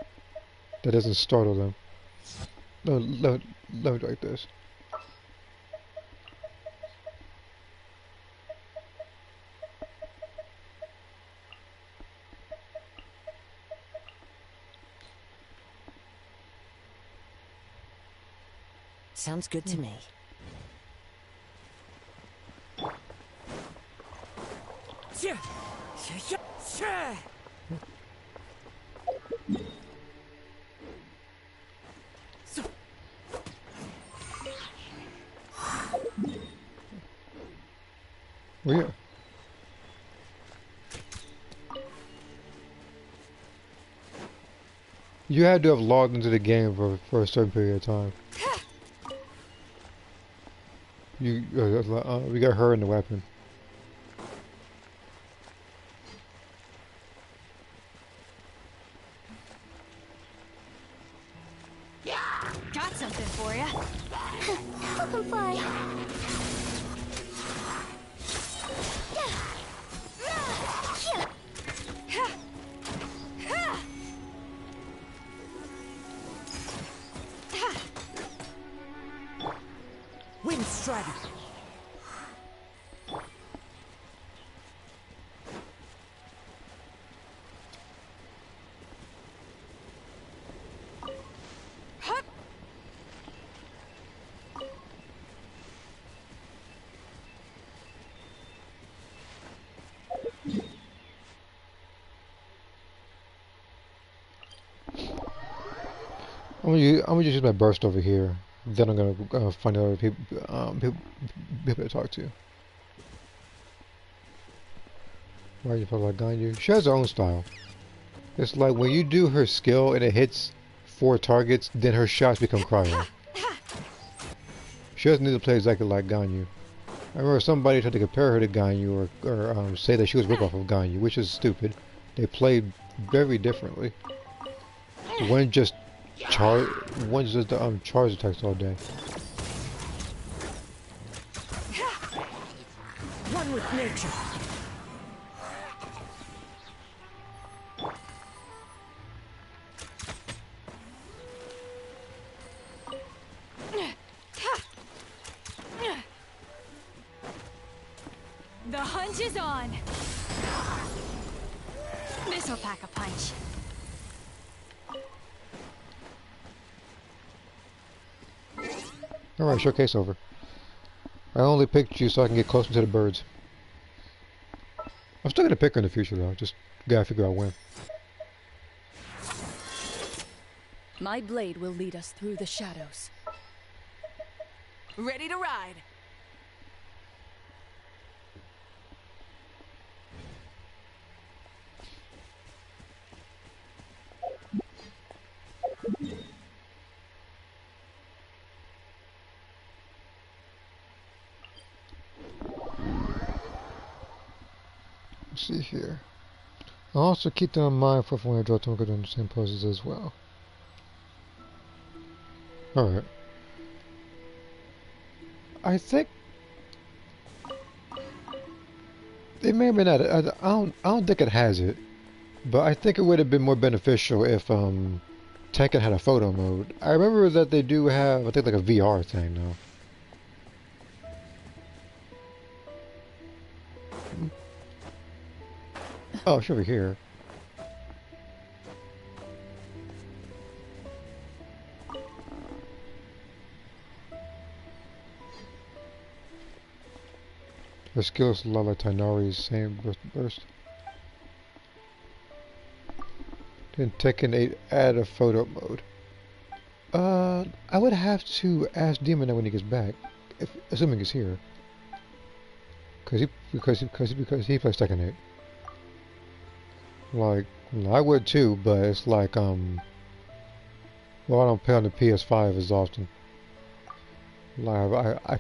that doesn't startle them. No, let me do like this. Sounds good to me. Well, yeah. You had to have logged into the game for a certain period of time. We got her in the weapon. Got something for ya. Oh boy. Wind Strider. I'm gonna just use my burst over here. Then I'm gonna find other people to talk to. Why are you feel like Ganyu? She has her own style. It's like when you do her skill and it hits 4 targets, then her shots become cryo. She doesn't need to play exactly like Ganyu. I remember somebody tried to compare her to Ganyu or say that she was ripoff of Ganyu, which is stupid. They played very differently. One just one's just charge attacks all day. One with nature. The hunt is on. This'll pack a punch. Alright, showcase over. I only picked you so I can get closer to the birds. I'm still gonna pick her in the future though, just gotta figure out when. My blade will lead us through the shadows. Ready to ride. Let's see here. I'll also keep that in mind for when I draw to in the same poses as well. Alright. I think it may or may not. I don't think it has it, but I think it would have been more beneficial if Tekken had a photo mode. I remember that they do have, I think, like a VR thing now. Oh, it's over here. Her skills a lot like Tainari's same burst. Then Tekken 8 add a photo mode. I would have to ask Demon that when he gets back, assuming he's here, because he plays Tekken 8. Like, I would too, but it's like well, I don't play on the PS5 as often. Like I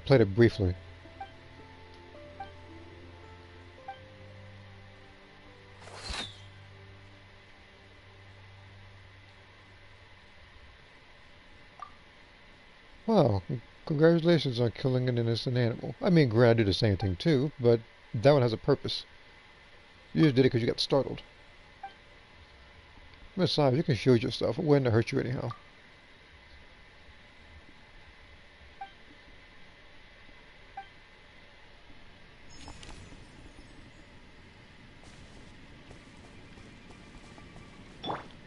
played it briefly. Well, congratulations on killing an innocent animal. I mean, granted, I do the same thing too, but that one has a purpose. You just did it because you got startled. Besides, you can shield yourself. It wouldn't hurt you anyhow.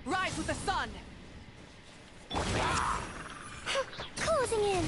Rise with the sun. Closing in.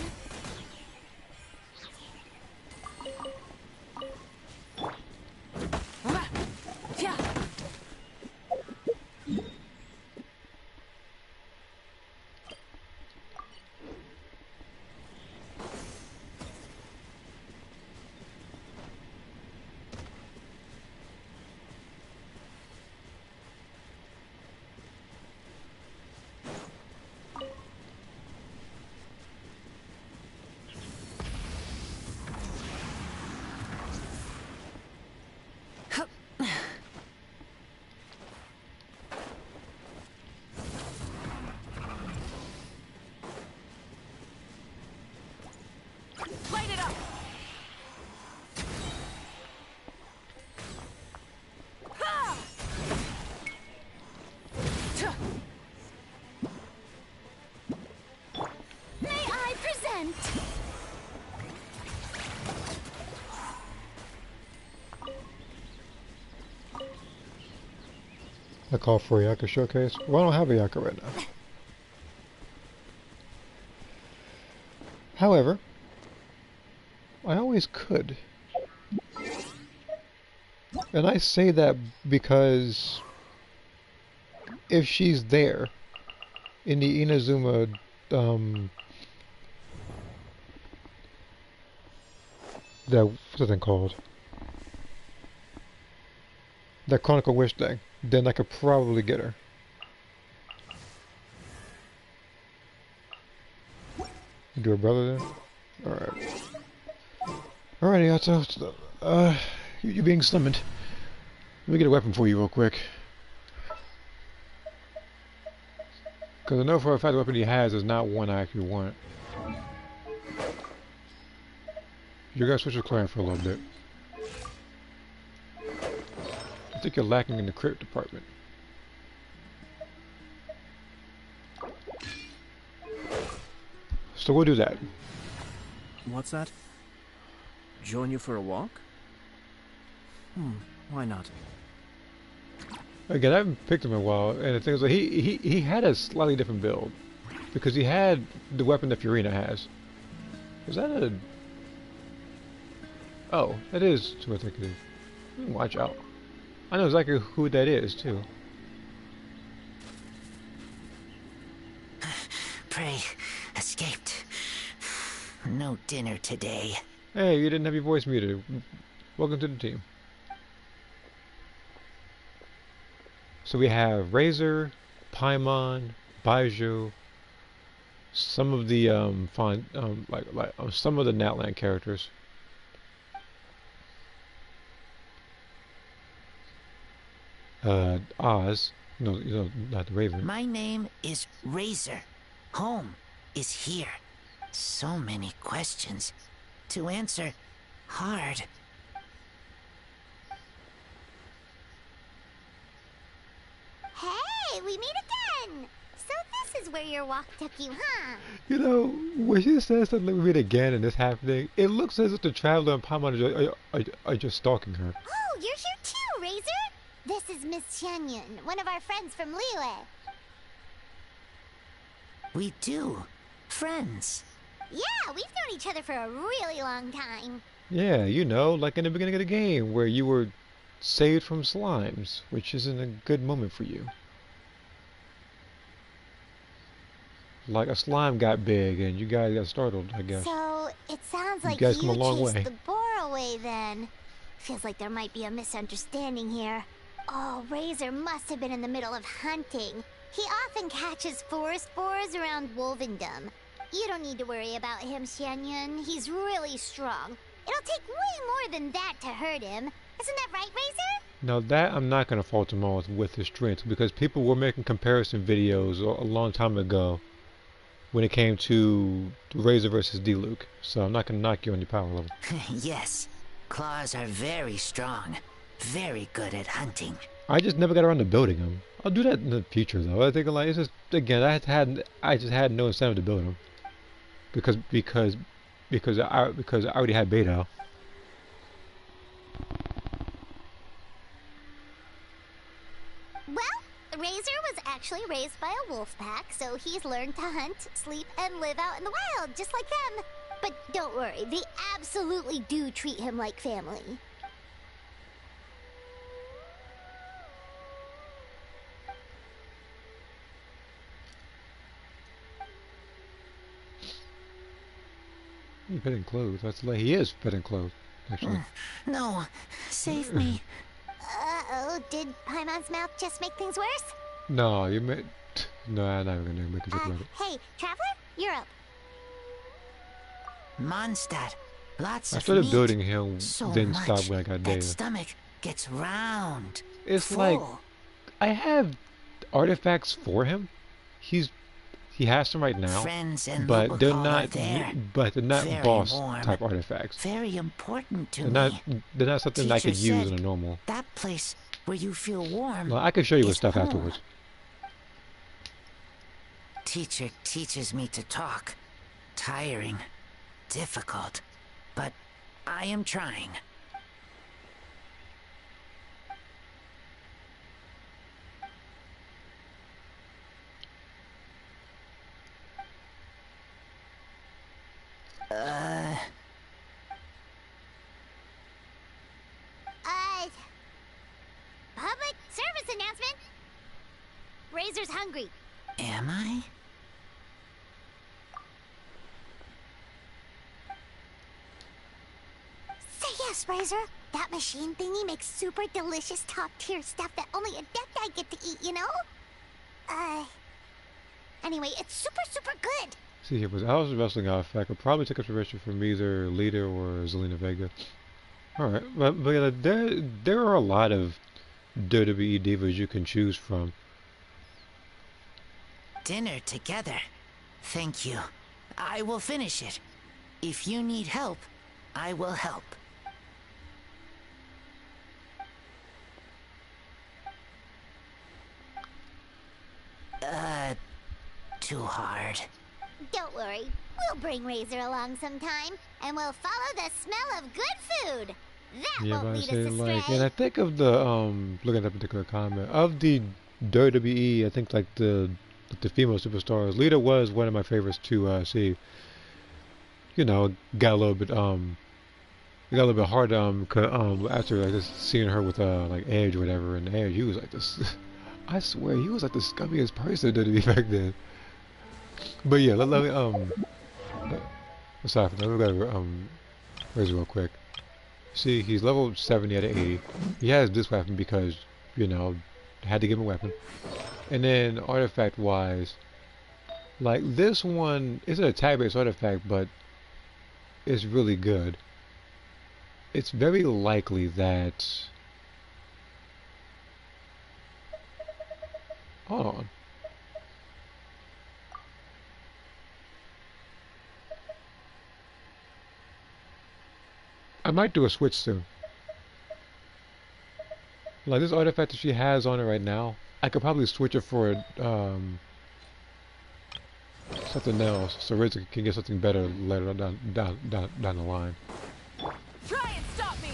I call for a Yaka showcase. Well, I don't have a Yaka right now. However, I always could. And I say that because if she's there in the Inazuma, what's that thing called? That Chronicle Wish thing, then I could probably get her. You do her brother then? Alright. Alrighty, Otto. You're being summoned. Let me get a weapon for you real quick. Because I know for a fact the weapon he has is not one I actually want. You're gonna switch your client for a little bit. I think you're lacking in the crit department. So we'll do that. What's that? Join you for a walk? Why not? Again, I haven't picked him in a while, and the thing is, like, he had a slightly different build because he had the weapon that Furina has. Is that a? Oh, that is who I think it is. Watch out! I know exactly who that is too. Prey escaped. No dinner today. Hey, you didn't have your voice muted. Welcome to the team. So we have Razor, Paimon, Baiju, some of the some of the Natland characters. Oz, no, not the Raven. My name is Razor. Home is here. So many questions to answer. Hard. Hey, we meet again! So this is where your walk took you, huh? You know, when she says something like we meet again and this happening, it looks as if the Traveler and Paimon are just stalking her. Oh, you're here too, Razor! This is Miss Xianyun, one of our friends from Liyue. We do. Friends. Yeah, we've known each other for a really long time. Yeah, you know, like in the beginning of the game where you were saved from slimes, which isn't a good moment for you. Like a slime got big and you guys got startled, I guess. So, it sounds like you guys come a long chased way. the boar away then. Feels like there might be a misunderstanding here. Oh, Razor must have been in the middle of hunting. He often catches forest boars around Wolvendom. You don't need to worry about him, Xianyun. He's really strong. It'll take way more than that to hurt him. Isn't that right, Razor? Now that I'm not going to fault him on with his strength, because people were making comparison videos a long time ago when it came to Razor versus D-Luke. So I'm not going to knock you on your power level. Yes, claws are very strong. Very good at hunting. I just never got around to building them. I'll do that in the future though. I think like it's just, again, I just had no incentive to build them because I already had beta. Well, Razor was actually raised by a wolf pack, so he's learned to hunt, sleep, and live out in the wild, just like them. But don't worry, they absolutely do treat him like family. He's fitting clothes. That's like he is fitting clothes, actually. No, save me. Uh-oh, did Paimon's mouth just make things worse? No, you made. No, I'm not even gonna make a joke about it. Hey, Traveler, you're up. Mondstadt, lots I of started meat. building him, So then much. stopped when I got That data. stomach gets round. It's full. like I have artifacts for him. He has some right now, Friends and but they're Lubicol are not. there. But they're not Very boss warm. type artifacts. Very important to They're me. not. They're not something I Teacher could use said in a normal. That place where you feel warm. Well, I can show you with is stuff home. afterwards. Teacher teaches me to talk. Tiring. Difficult. But I am trying. announcement? Razor's hungry. Am I? Say yes, Razor. That machine thingy makes super delicious top-tier stuff that only Adepti get to eat, you know? Anyway, it's super good. See here, was Alice's wrestling artifact. I'll probably take inspiration from either Lita or Zelina Vega. Alright, but yeah, there are a lot of WWE divas you can choose from. Dinner together. Thank you. I will finish it. If you need help, I will help. Too hard. Don't worry. We'll bring Razor along sometime, and we'll follow the smell of good food. That Yeah, won't but I lead say us like, astray. and I think of the looking at that particular comment of the WWE, I think like the female superstars, Lita was one of my favorites to see. You know, got a little bit it got a little bit hard after like just seeing her with like Edge or whatever, and Edge he was like this. I swear he was like the scummiest person in WWE back then. But yeah, let me aside from that, we gotta raise it real quick. See, he's level 70 out of 80. He has this weapon because, you know, had to give him a weapon. And then artifact wise, like this one isn't a tag based artifact, but it's really good. It's very likely that, hold on. I might do a switch soon. Like this artifact that she has on it right now, I could probably switch it for something else, so Rizzo can get something better later down the line. Try and stop me!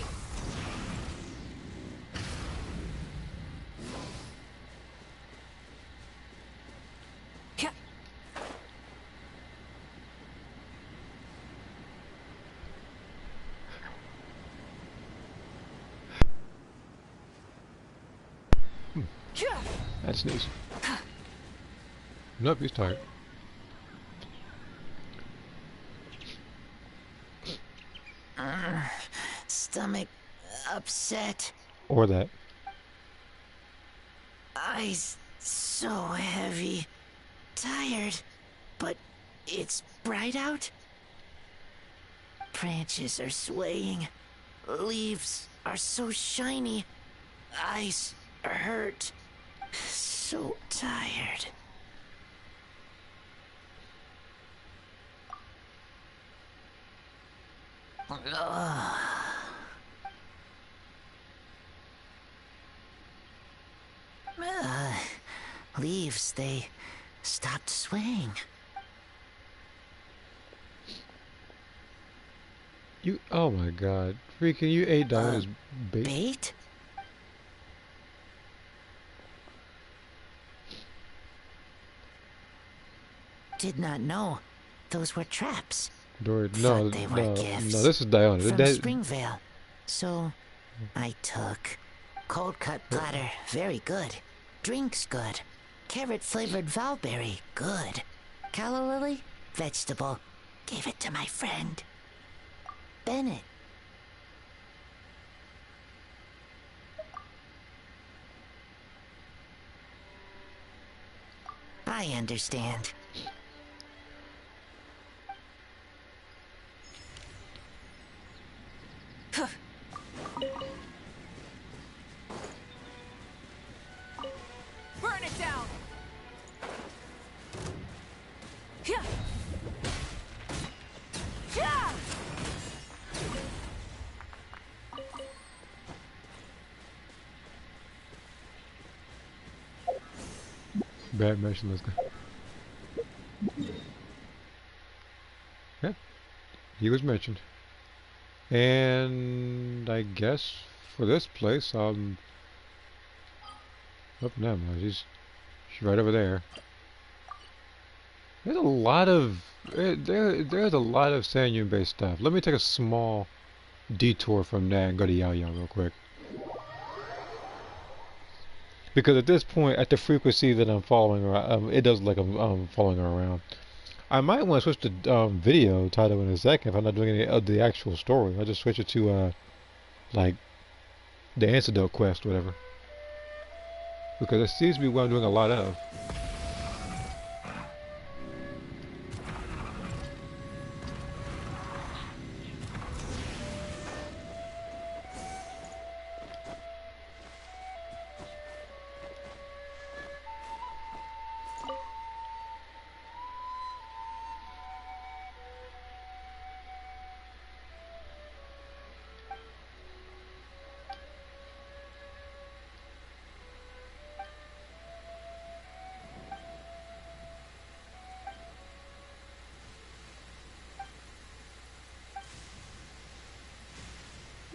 That's sneeze. Nope, he's tired. Stomach upset. Or that. Eyes so heavy. Tired. But it's bright out. Branches are swaying. Leaves are so shiny. Eyes hurt. So tired. Leaves, they stopped swaying. You, oh my god. Freaking, you ate Diana's bait? Bait? Did not know those were traps. No, Thought they were gifts no, this is Diana. from Springvale. So I took cold cut platter, very good. Drinks good. Carrot flavored valberry, good. Calla lily, vegetable. Gave it to my friend Bennett. I understand. Burn it down! Bad mention, let's go. Yeah, he was mentioned. And I guess for this place, oh, never mind, she's right over there. There's a lot of, there's a lot of Sanyun based stuff. Let me take a small detour from that and go to Yao Yao real quick. Because at this point, at the frequency that I'm following her, it does look like I'm following her around. I might want to switch to video title in a second if I'm not doing any of the actual story. I'll just switch it to like the Anecdote quest, whatever. Because it seems to be what I'm doing a lot of.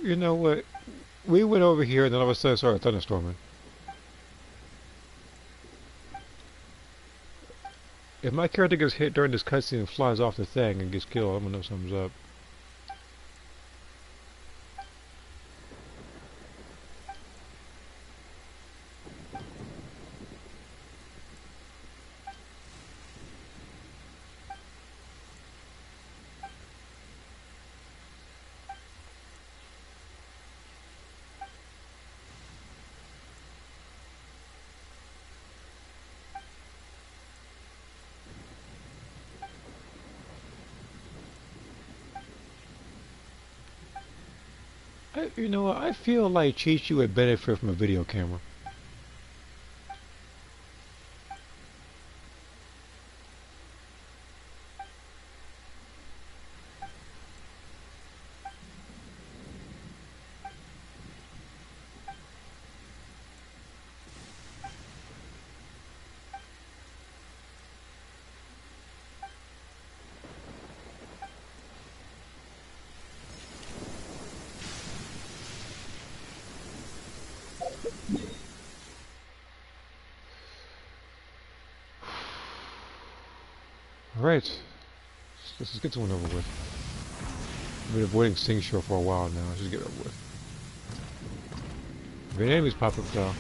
You know what? We went over here and then all of a sudden started thunderstorming. If my character gets hit during this cutscene and flies off the thing and gets killed, I'm gonna know something's up. You know what? I feel like Chi-Chi would benefit from a video camera. Alright. Let's just get this one over with. I've been avoiding Sing Shore for a while now. Let's just get it over with. If any enemies pop up though.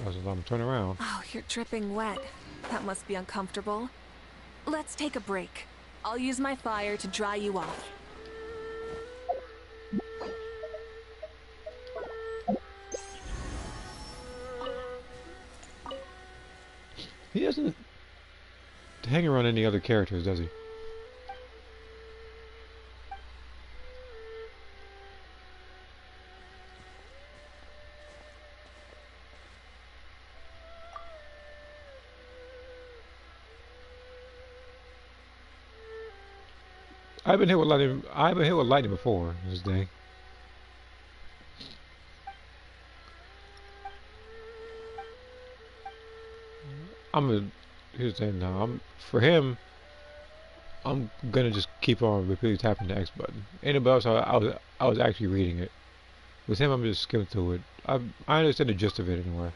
As I'm turning around. Oh, you're dripping wet. That must be uncomfortable. Let's take a break. I'll use my fire to dry you off. He doesn't hang around any other characters, does he? I've been hit with lightning. I've been hit with lightning before this day. Here's the thing now. For him. I'm gonna just keep on repeatedly tapping the X button. Anybody else, I was actually reading it. With him, I'm just skimming through it. I understand the gist of it anyway.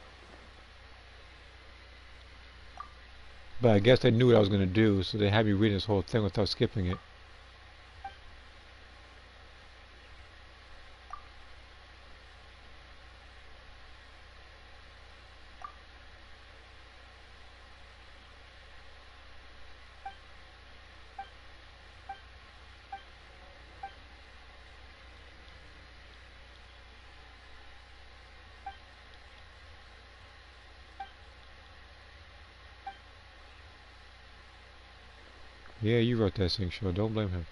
But I guess they knew what I was gonna do, so they had me reading this whole thing without skipping it. Yeah, you wrote that thing, show. Don't blame him.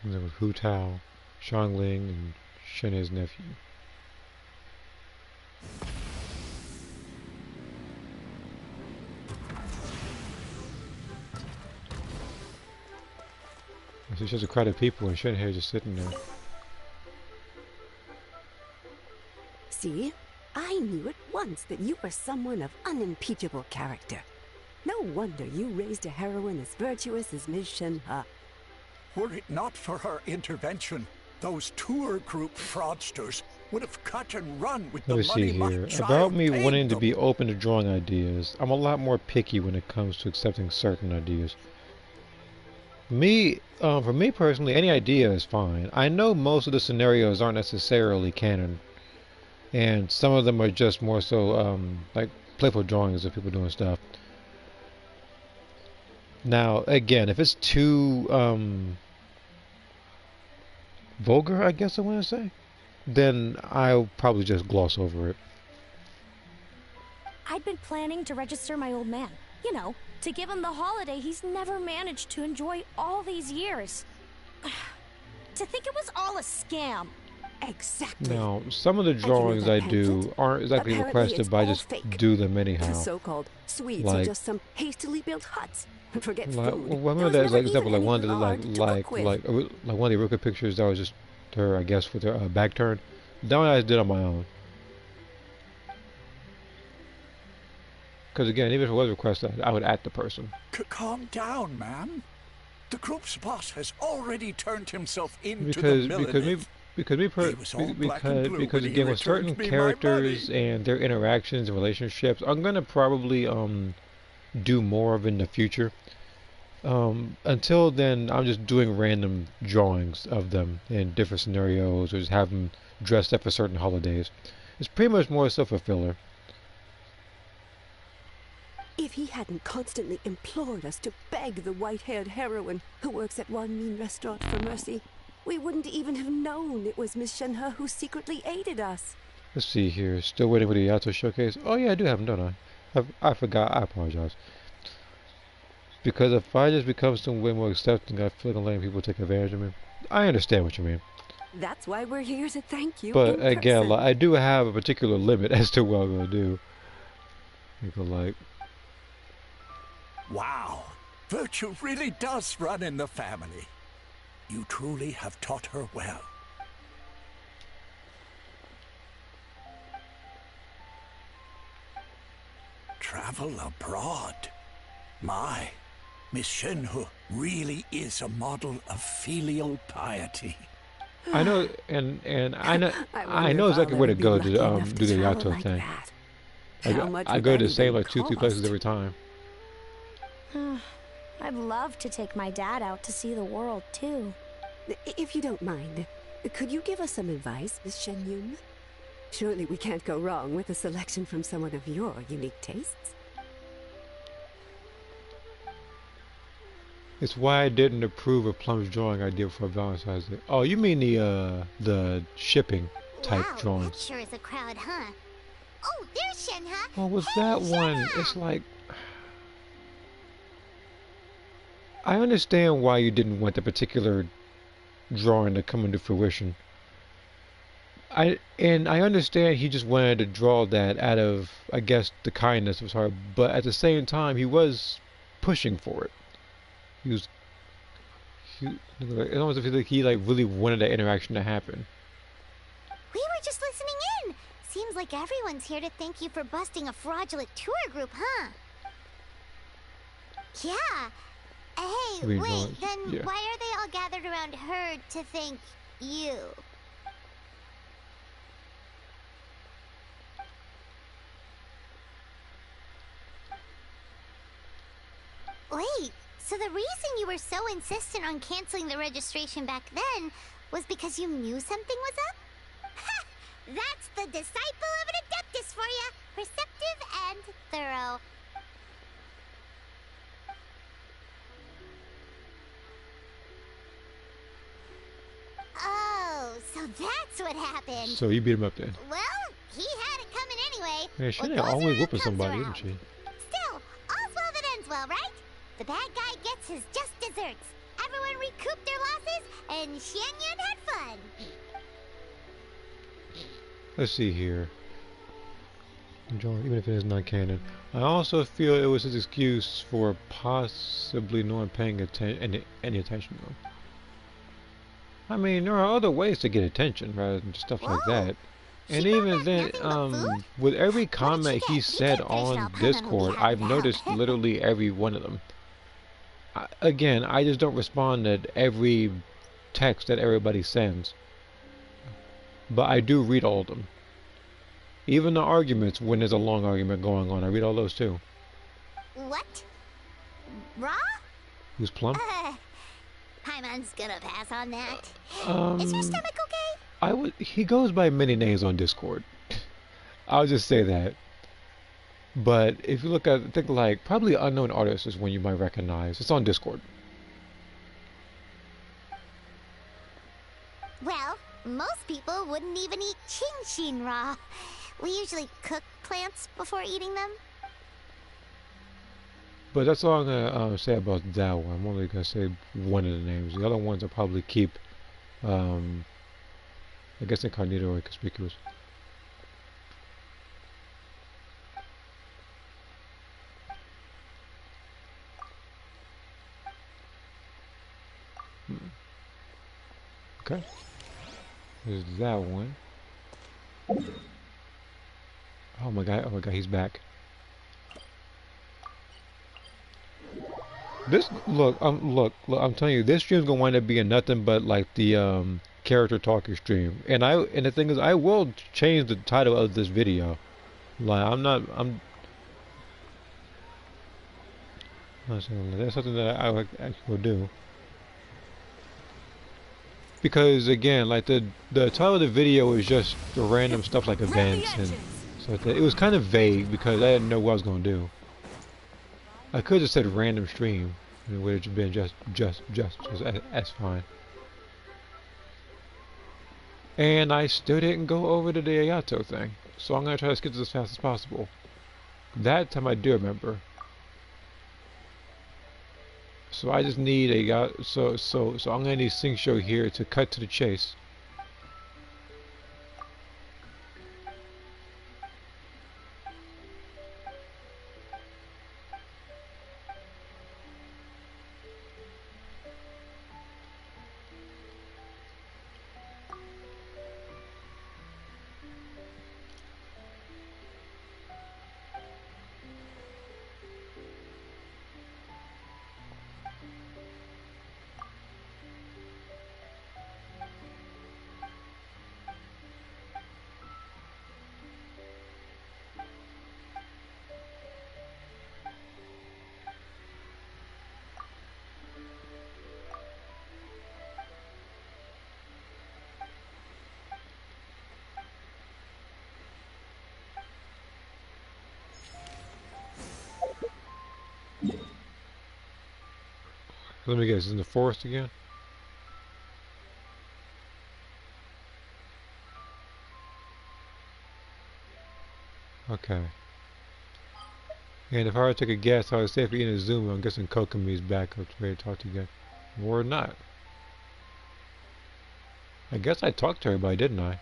And there was Hu Tao, Xiangling, and Shenhe's nephew. So it's just a crowd of people and Shenhe just sitting there. See? I knew at once that you were someone of unimpeachable character. No wonder you raised a heroine as virtuous as Ms. Shenhe. Were it not for her intervention, those tour group fraudsters would have cut and run with Let the me money see my here. child About me paid wanting to them. be open to drawing ideas, I'm a lot more picky when it comes to accepting certain ideas. For me personally, any idea is fine. I know most of the scenarios aren't necessarily canon, and some of them are just more so like playful drawings of people doing stuff. Now, again, if it's too vulgar, I guess I want to say, then I'll probably just gloss over it. I'd been planning to register my old man. You know, to give him the holiday he's never managed to enjoy all these years. To think it was all a scam. Exactly. Now, some of the drawings I do aren't exactly requested, but I just do them anyhow. The so-called Swedes are Like, just some hastily built huts. Forget like, food. well, remember There that was like never example, like even one of the any lard to cook with. like one of the Ruka pictures that was just her, I guess, with her back turned. That one I just did on my own. Because again, even if it was requested, I would add the person. Calm down, man. The group's boss has already turned himself into Because the because again, with certain characters and their interactions and relationships, I'm gonna probably do more of in the future. Until then, I'm just doing random drawings of them in different scenarios, or just have them dressed up for certain holidays. It's pretty much more so a filler. If he hadn't constantly implored us to beg the white-haired heroine who works at one mean restaurant for mercy, we wouldn't even have known it was Miss Shenhe who secretly aided us. Let's see here. Still waiting for the Yato showcase. Oh yeah, I do have them, don't I? I forgot. I apologize. Because if I just become some way more accepting, I feel like I'm letting people take advantage of me. I understand what you mean. That's why we're here to thank you. But in again, person. like, I do have a particular limit as to what I'm gonna do. Like, Wow. Virtue really does run in the family. You truly have taught her well. Travel abroad. My, Miss Shenhe really is a model of filial piety. I know, and I know exactly where to go to do the Yato thing. I go to the same like 2-3 places every time. I'd love to take my dad out to see the world, too. If you don't mind, could you give us some advice, Miss Shenyun? Surely we can't go wrong with a selection from someone of your unique tastes. It's why I didn't approve of Plum's drawing idea for Valentine's Day. Oh, you mean the shipping type drawings? That sure is a crowd, huh? Oh, there's Shenhe. Well, with that one, it's like, I understand why you didn't want the particular drawing to come into fruition. I understand he just wanted to draw that out of, I guess, the kindness of his heart, but at the same time, he was pushing for it. It's almost as if he like really wanted that interaction to happen. We were just listening in. Seems like everyone's here to thank you for busting a fraudulent tour group, huh? Yeah. Hey, wait, then why are they all gathered around her to thank you? Wait, so the reason you were so insistent on canceling the registration back then was because you knew something was up? Ha! That's the disciple of an adeptus for ya! Perceptive and thorough. Oh, so that's what happened. So you beat him up then? Well, he had it coming anyway. Yeah, she ain't always whooping somebody, isn't she? Still, all's well that ends well, right? The bad guy gets his just desserts. everyone recouped their losses, and Xianyun had fun. Let's see here. Even if it is not canon. I also feel it was his excuse for possibly not paying any attention to him. I mean, there are other ways to get attention rather than just stuff like that. And even then, with every comment he said on Discord, I've noticed literally every one of them. Again, I just don't respond to every text that everybody sends. But I do read all of them. Even the arguments, when there's a long argument going on, I read all those too. What? Raw? Who's Plum? Paimon's gonna pass on that. Is your stomach okay? He goes by many names on Discord. I'll just say that. But if you look at, think like, probably unknown artists is one you might recognize. It's on Discord. Well, most people wouldn't even eat Genshin raw. We usually cook plants before eating them. But that's all I'm going to say about that one. I'm only going to say one of the names. The other ones I'll probably keep, I guess, incognito or conspicuous. Okay. There's that one. Oh my god, he's back. This look, I'm telling you, this stream's gonna wind up being nothing but like the character talking stream. And the thing is, I will change the title of this video. Like that's something that I actually will do. Because again, like the title of the video is just the random stuff like events and stuff like that. It was kind of vague because I didn't know what I was gonna do. I could have just said random stream, and it would have been just that's fine. And I still didn't go over to the Ayato thing, so I'm gonna try to skip this as fast as possible. That time I do remember. So I just need so I'm gonna need Sing Show here to cut to the chase. Let me guess, it's in the forest again? Okay. And if I were to take a guess, I would say if you're in a Zoom, I'm guessing Kokomi's back up ready to talk to you again. Or not. I guess I talked to everybody, didn't I?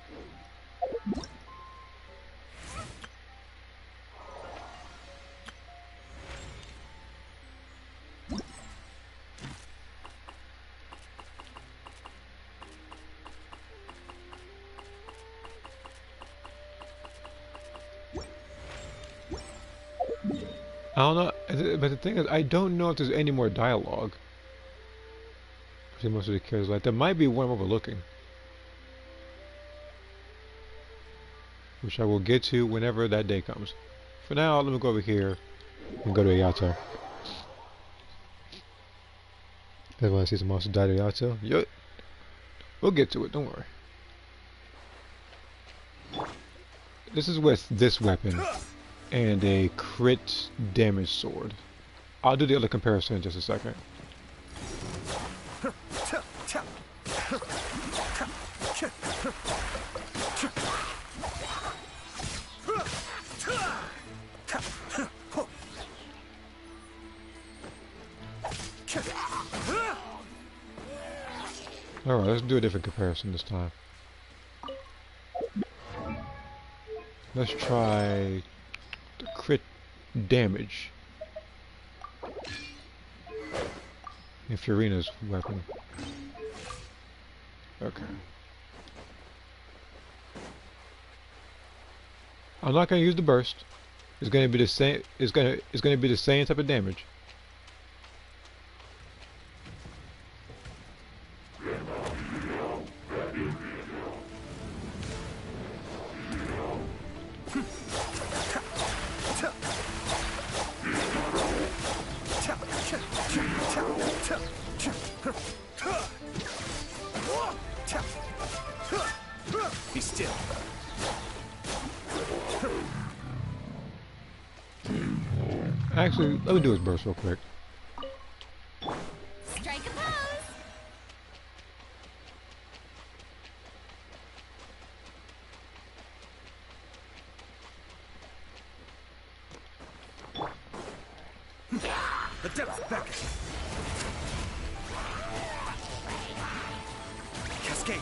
I don't know, but the thing is, I don't know if there's any more dialogue. Most of the characters, like, there might be one I'm overlooking, which I will get to whenever that day comes. For now, let me go over here and go to Ayato. Everyone I see some monsters die to Ayato. Yup. We'll get to it, don't worry. This is with this weapon and a crit damage sword. I'll do the other comparison in just a second. Alright, let's do a different comparison this time. Let's try the crit damage in Fiorina's weapon. Okay. I'm not gonna use the burst. It's gonna be the same. It's gonna be the same type of damage. Be still. Actually, let me do his burst real quick. Strike a pose. The depths beckon. Cascade.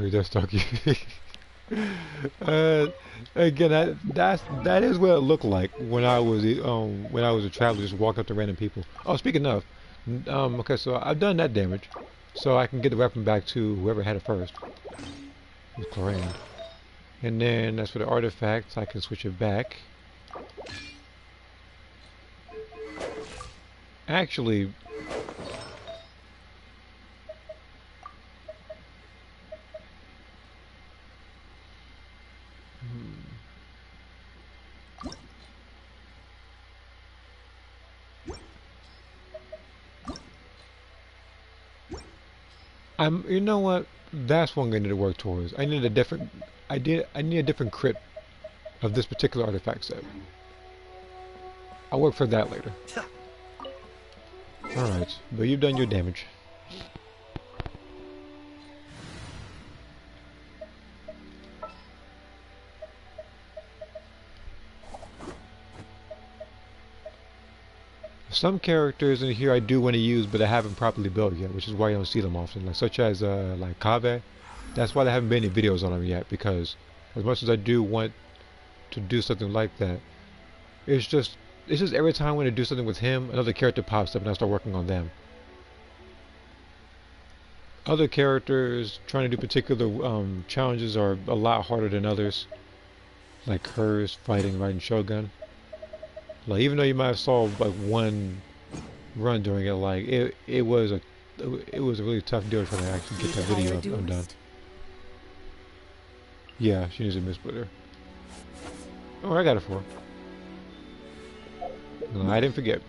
He does talk you. Again, that is what it looked like when I was a traveler, just walk up to random people. Oh, speaking of, okay, so I've done that damage, so I can get the weapon back to whoever had it first. With Chlorine. And then as for the artifacts, I can switch it back. Actually, you know what? That's one I need to work towards. I need a different, I need a different crit of this particular artifact set. I'll work for that later. Alright, but you've done your damage. Some characters in here I do want to use, but I haven't properly built yet, which is why you don't see them often. Like such as like Kave. That's why there haven't been any videos on them yet, because as much as I do want to do something like that, it's just every time I want to do something with him, another character pops up and I start working on them. Other characters trying to do particular challenges are a lot harder than others, like hers riding Shogun. Like even though you might have saw like one run during it, like it was a really tough deal trying to actually get that video done. Yeah, she needs a mid-splitter. Oh, I got it for her. No, I didn't forget.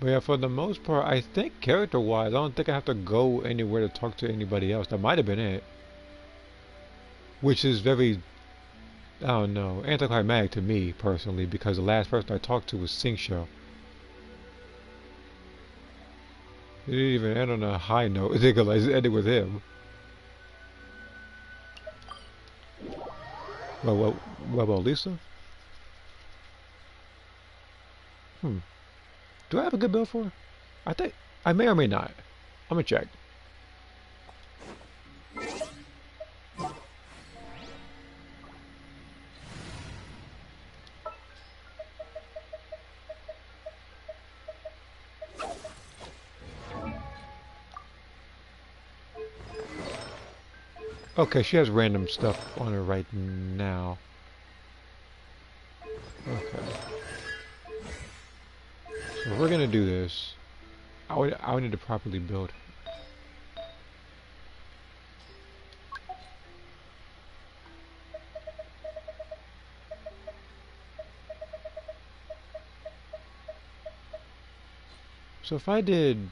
But yeah, for the most part, I think character-wise, I don't think I have to go anywhere to talk to anybody else. That might have been it. Which is very, I don't know, anticlimactic to me, personally, because the last person I talked to was Singsho. It didn't even end on a high note. It ended with him. Well, Lisa? Do I have a good build for her? I think I may or may not. I'm gonna check. Okay, she has random stuff on her right now. Okay. So if we're gonna do this, I would need to properly build. So if I did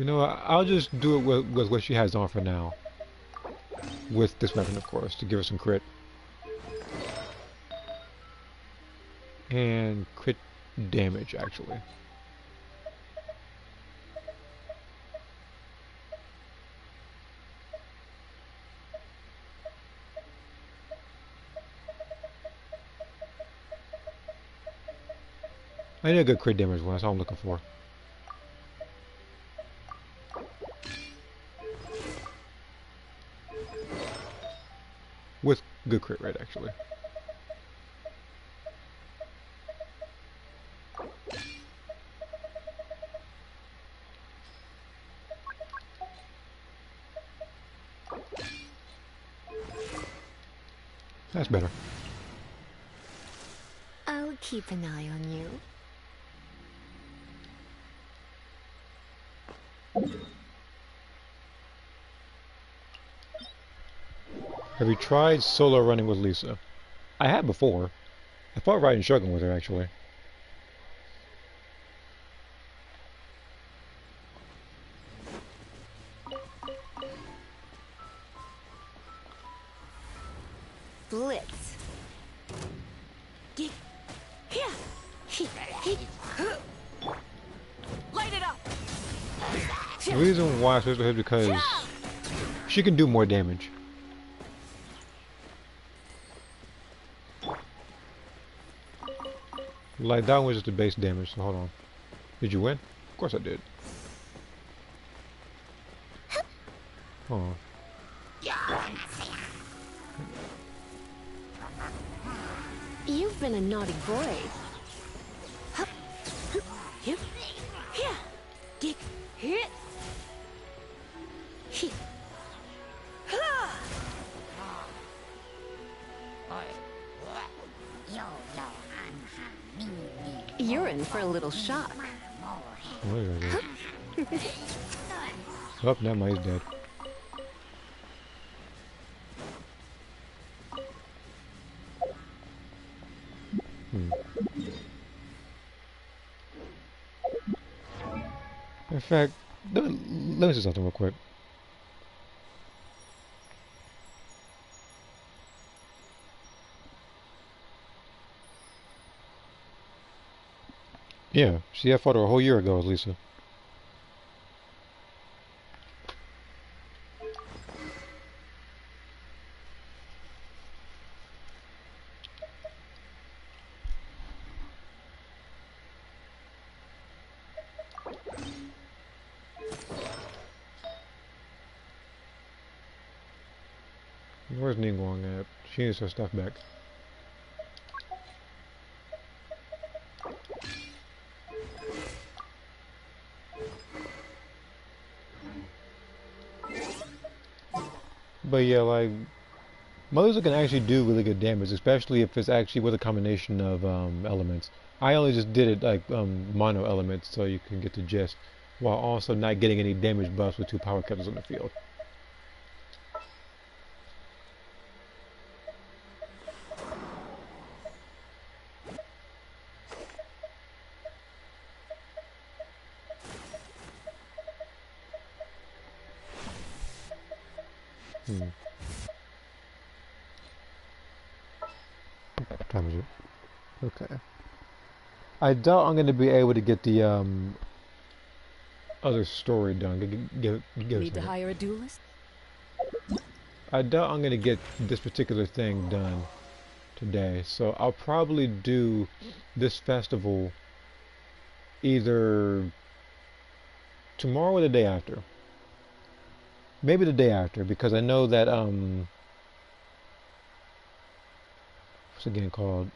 You know, I'll just do it with what she has on for now. With this weapon, of course, to give her some crit. And crit damage, actually. I need a good crit damage one, that's all I'm looking for. With good crit rate, actually. That's better. I'll keep an eye on you. Have you tried solo running with Lisa? I have before. I fought riding shotgun with her, actually. Blitz. Light it up. The reason why I switched to her is because she can do more damage. Like, that was just the base damage, so hold on. Did you win? Of course I did. Hold on. You've been a naughty boy. You're in for a little shock. What did I do? Oh, never mind, he's dead. In fact, let me say something real quick. Yeah, see, I fought her a whole year ago with Lisa. Where's Ningguang at? She needs her stuff back. But yeah, like, Mother's can actually do really good damage, especially if it's actually with a combination of elements. I only just did it like mono elements so you can get the gist, while also not getting any damage buffs with two power kettles on the field. What time is it? Okay. I doubt I'm going to be able to get the other story done. Need to hire a duelist? I doubt I'm going to get this particular thing done today, so I'll probably do this festival either tomorrow or the day after. Maybe the day after, because I know that what's the game called?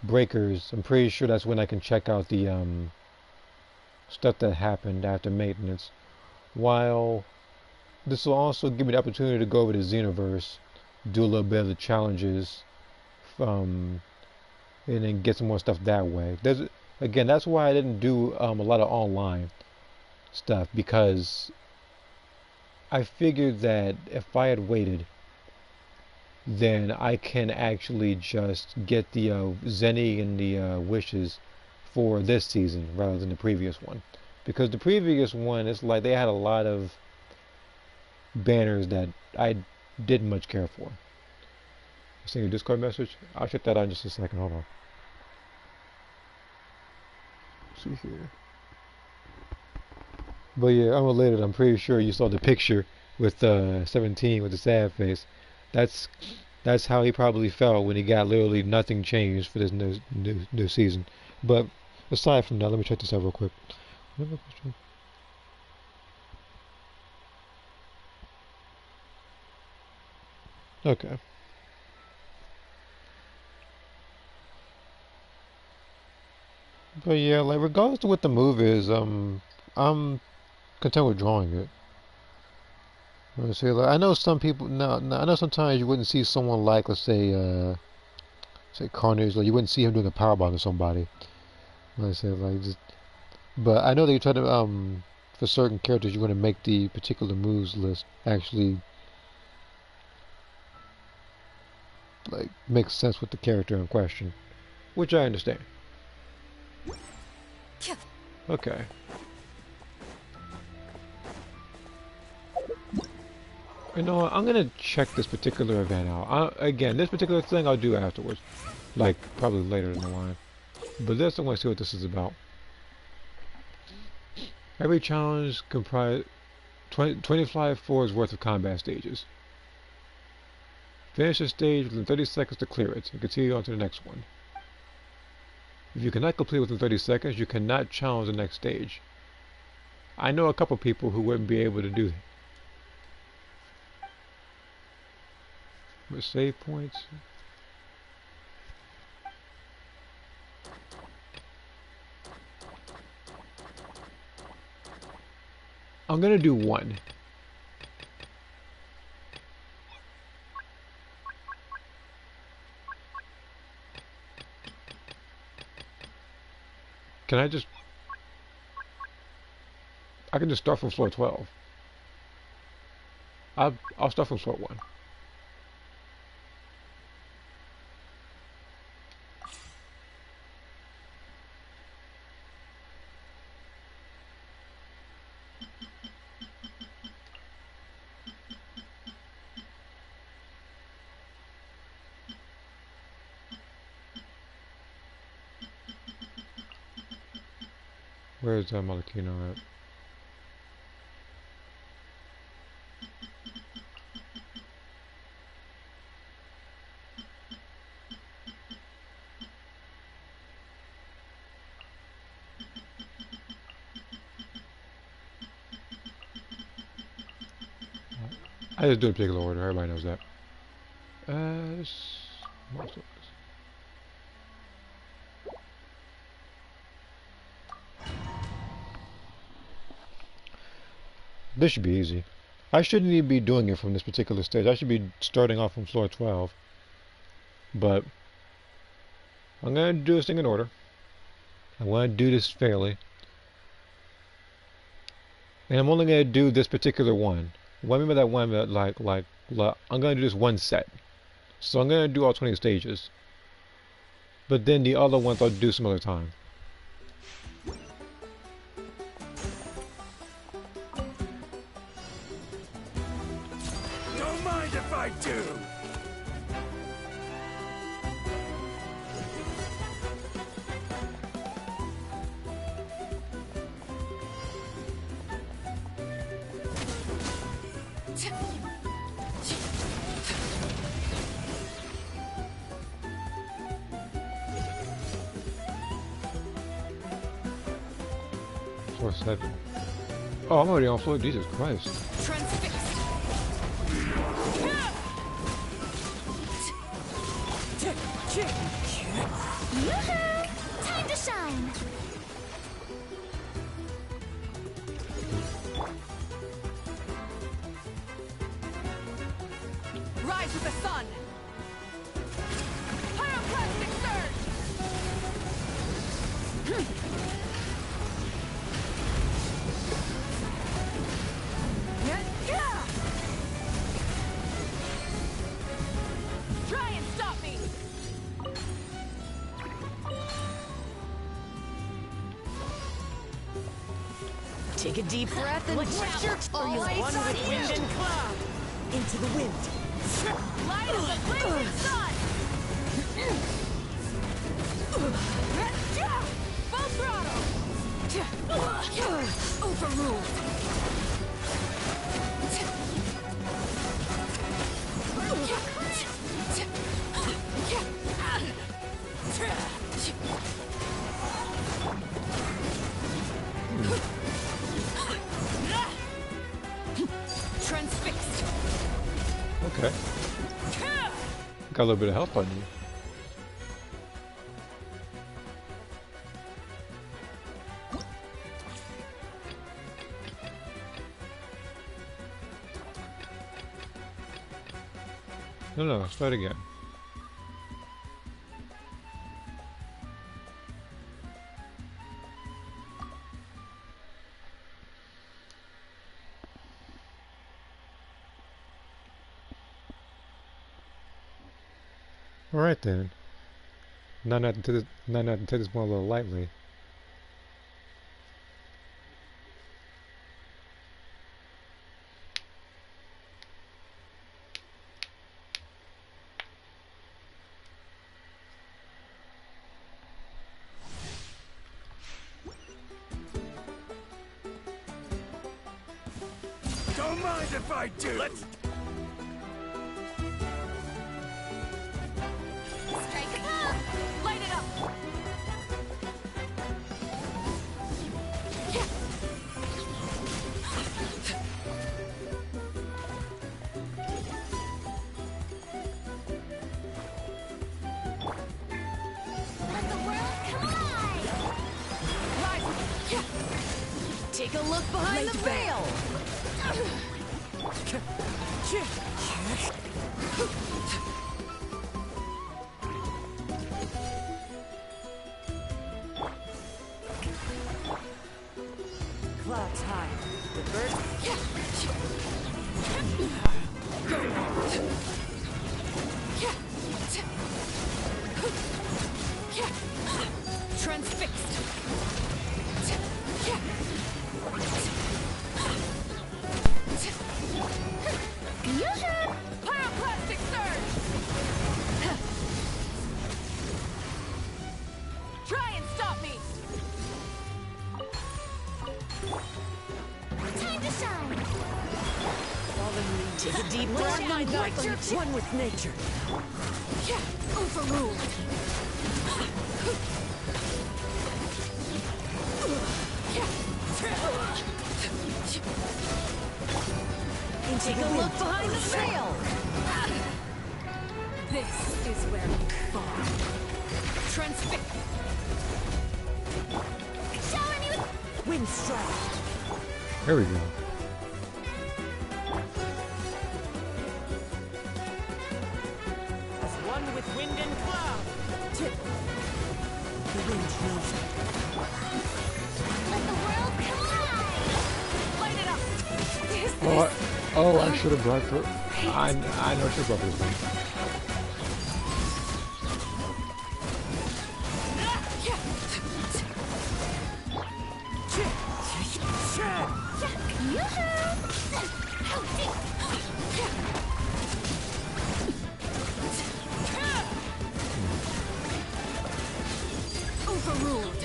Breakers. I'm pretty sure that's when I can check out the stuff that happened after maintenance. While this will also give me the opportunity to go over to Xenoverse, do a little bit of the challenges, and then get some more stuff that way. Again, that's why I didn't do a lot of online stuff, because I figured that if I had waited, then I can actually just get the Zenny and the wishes for this season rather than the previous one. because the previous one, it's like they had a lot of banners that I didn't much care for. I seen your Discord message. I'll check that out in just a second. Hold on. Let's see here. But yeah, unrelated. I'm pretty sure you saw the picture with 17 with the sad face. That's that's how he probably felt when he got literally nothing changed for this new season. But aside from that, let me check this out real quick. Okay. But yeah, like regardless of what the move is, I'm content with drawing it. Let's see, like, I know some people. No, I know sometimes you wouldn't see someone like, let's say Carnage, like you wouldn't see him doing a powerbomb to somebody. Let's say like just, but I know that you try to for certain characters you want to make the particular moves list actually like make sense with the character in question, which I understand. Okay. You know what? I'm gonna check this particular event out. Again, this particular thing I'll do afterwards, like probably later in the line. But this I want to see what this is about. Every challenge comprise 25 floors worth of combat stages. Finish a stage within 30 seconds to clear it, and continue on to the next one. If you cannot complete within 30 seconds, you cannot challenge the next stage. I know a couple people who wouldn't be able to do that. With save points. I'm gonna do one. Can I just... I can just start from floor 12. I'll start from floor 1. Where is Malakino at? I just do a particular order, everybody knows that. This should be easy. I shouldn't even be doing it from this particular stage. I should be starting off from floor 12. But I'm going to do this thing in order. I want to do this fairly. And I'm only going to do this particular one. What I mean by that one, like, I'm going to do this one set. So I'm going to do all 20 stages. But then the other ones I'll do some other time. Don't mind if I do. Floor 7. Oh, I'm already on floor. Jesus Christ. Time to shine! Rise with the sun! Pyroclastic surge! Try and stop me! Take a deep breath and Watch put out. your All one eyes on with wind you. and cloud. Into the wind. Light as the blazing sun! Full throttle! Overruled! Transfixed! Okay. Got a little bit of help on you. No, start again. Alright then. Not to take this one a little lightly. Don't mind if I do. Strike a pose! Light it up! Let the world collide! Take a look behind the veil! Clouds high. The birds. Transfixed! Pyroclastic surge! Try and stop me! Time to shine! Fallen leaves. Take a deep breath and break one with nature. Overruled! Take a look behind the veil! This is where you fall. Transfix! Shower me with Wind strike. There we go. As one with wind and cloud. The wind knows it. let the world collide! Light it up! I should have brought the. I know I should have brought this one. Overruled!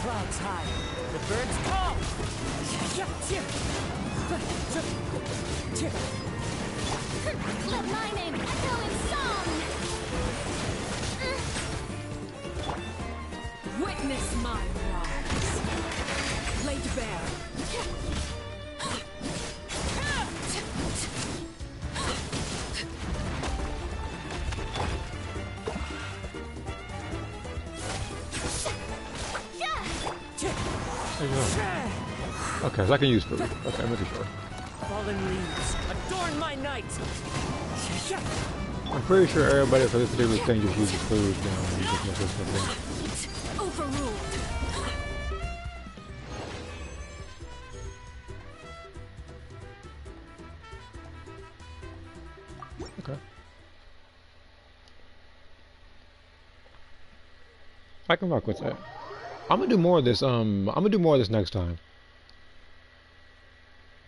Clouds high. The birds call. Let my name echo in song! Witness my rise! Laid bare! There you go. Okay, so I can use food. Okay, I'm making sure. Fallen leaves. Adorn my night. I'm pretty sure everybody for this particular thing just uses food now. Just mess with something. Overruled! Okay. I can rock with that. I'm gonna do more of this. I'm gonna do more of this next time.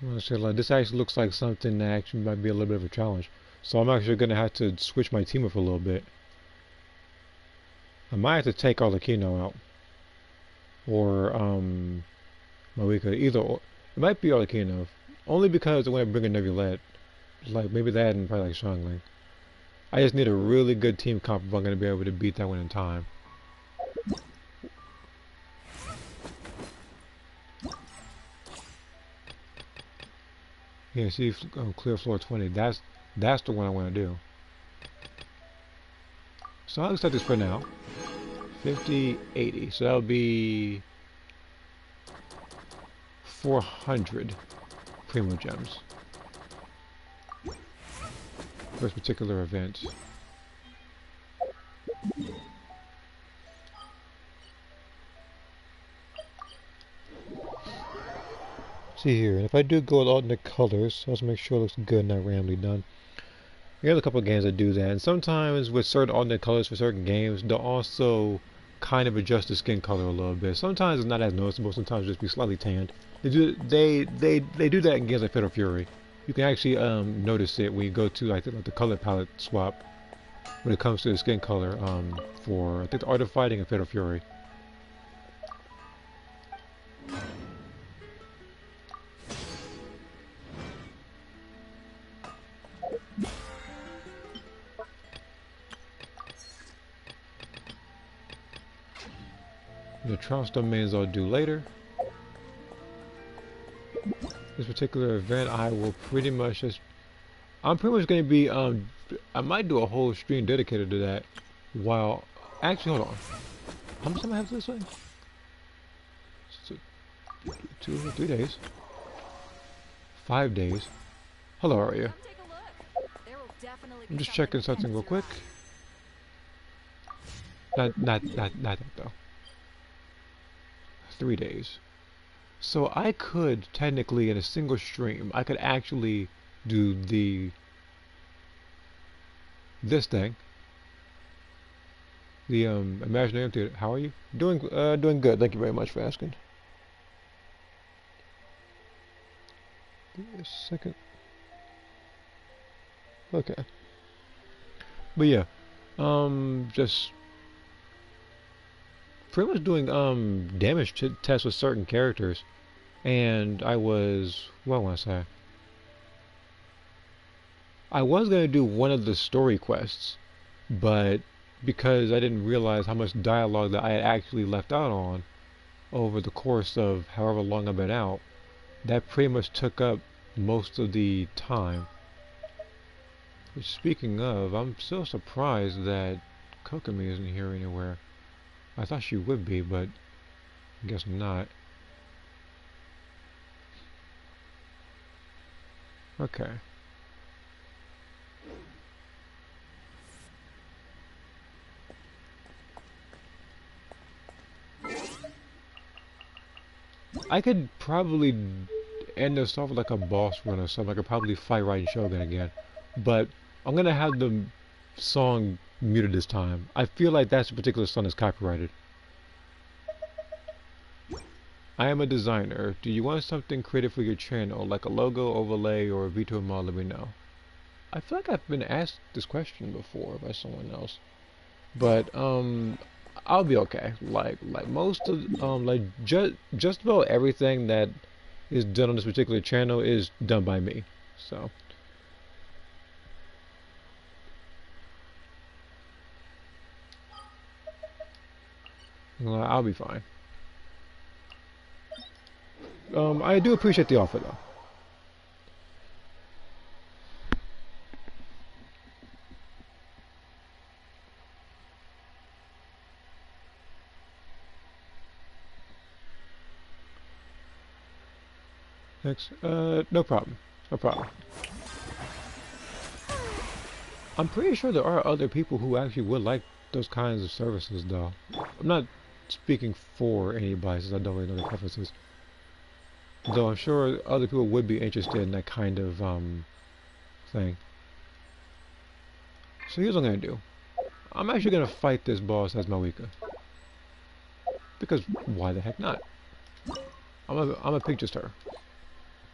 I'm gonna say like this actually looks like something that actually might be a little bit of a challenge. So I'm actually gonna have to switch my team up a little bit. I might have to take Arlecchino out, or Moika. Either or. It might be Arlecchino, only because I want to bring a Neuvillette. Like maybe that and probably like Xiangling. I just need a really good team comp if I'm gonna be able to beat that one in time. Yeah, see, clear floor 20. That's the one I want to do. So I'll accept this for now. 50, 80. So that'll be 400 Primo Gems for this particular event. See here, and if I do go with alternate colors, let's make sure it looks good and not randomly done. There's a couple of games that do that, and sometimes with certain alternate colors for certain games, they'll also kind of adjust the skin color a little bit. Sometimes it's not as noticeable, sometimes just be slightly tanned. They do that in games like Fatal Fury. You can actually notice it when you go to like the color palette swap when it comes to the skin color for I think the Art of Fighting and Fatal Fury. The Trounce domains I'll do later. This particular event I will pretty much just... I'm pretty much going to be... I might do a whole stream dedicated to that while... Actually, hold on. How much time I have this way? So, 2 or 3 days. 5 days. Hello, how are you? I'm just checking something real quick. Not that though. 3 days. So I could technically in a single stream, I could actually do this thing. The Imaginarium Theater. How are you? Doing good. Thank you very much for asking. Give me a second. Okay. But yeah, just pretty much doing damage tests with certain characters, and I was what want I say? I was gonna do one of the story quests, but because I didn't realize how much dialogue that I had actually left out on over the course of however long I've been out, that pretty much took up most of the time. Which, speaking of, I'm so surprised that Kokomi isn't here anywhere. I thought she would be, but I guess not. Okay. I could probably end this off with like a boss run or something. I could probably fight Raiden Shogun again. But I'm gonna have the song muted this time. I feel like that particular song is copyrighted. I am a designer. Do you want something creative for your channel, like a logo, overlay, or a V2 model? Let me know. I feel like I've been asked this question before by someone else, but I'll be okay. Like most of like just about everything that is done on this particular channel is done by me. So. I'll be fine. I do appreciate the offer, though. Next, no problem. No problem. I'm pretty sure there are other people who actually would like those kinds of services, though. I'm not speaking for anybody, since I don't really know their preferences. Though I'm sure other people would be interested in that kind of thing. So here's what I'm gonna do. I'm actually gonna fight this boss as Moika. Because why the heck not? I'm a pick just her.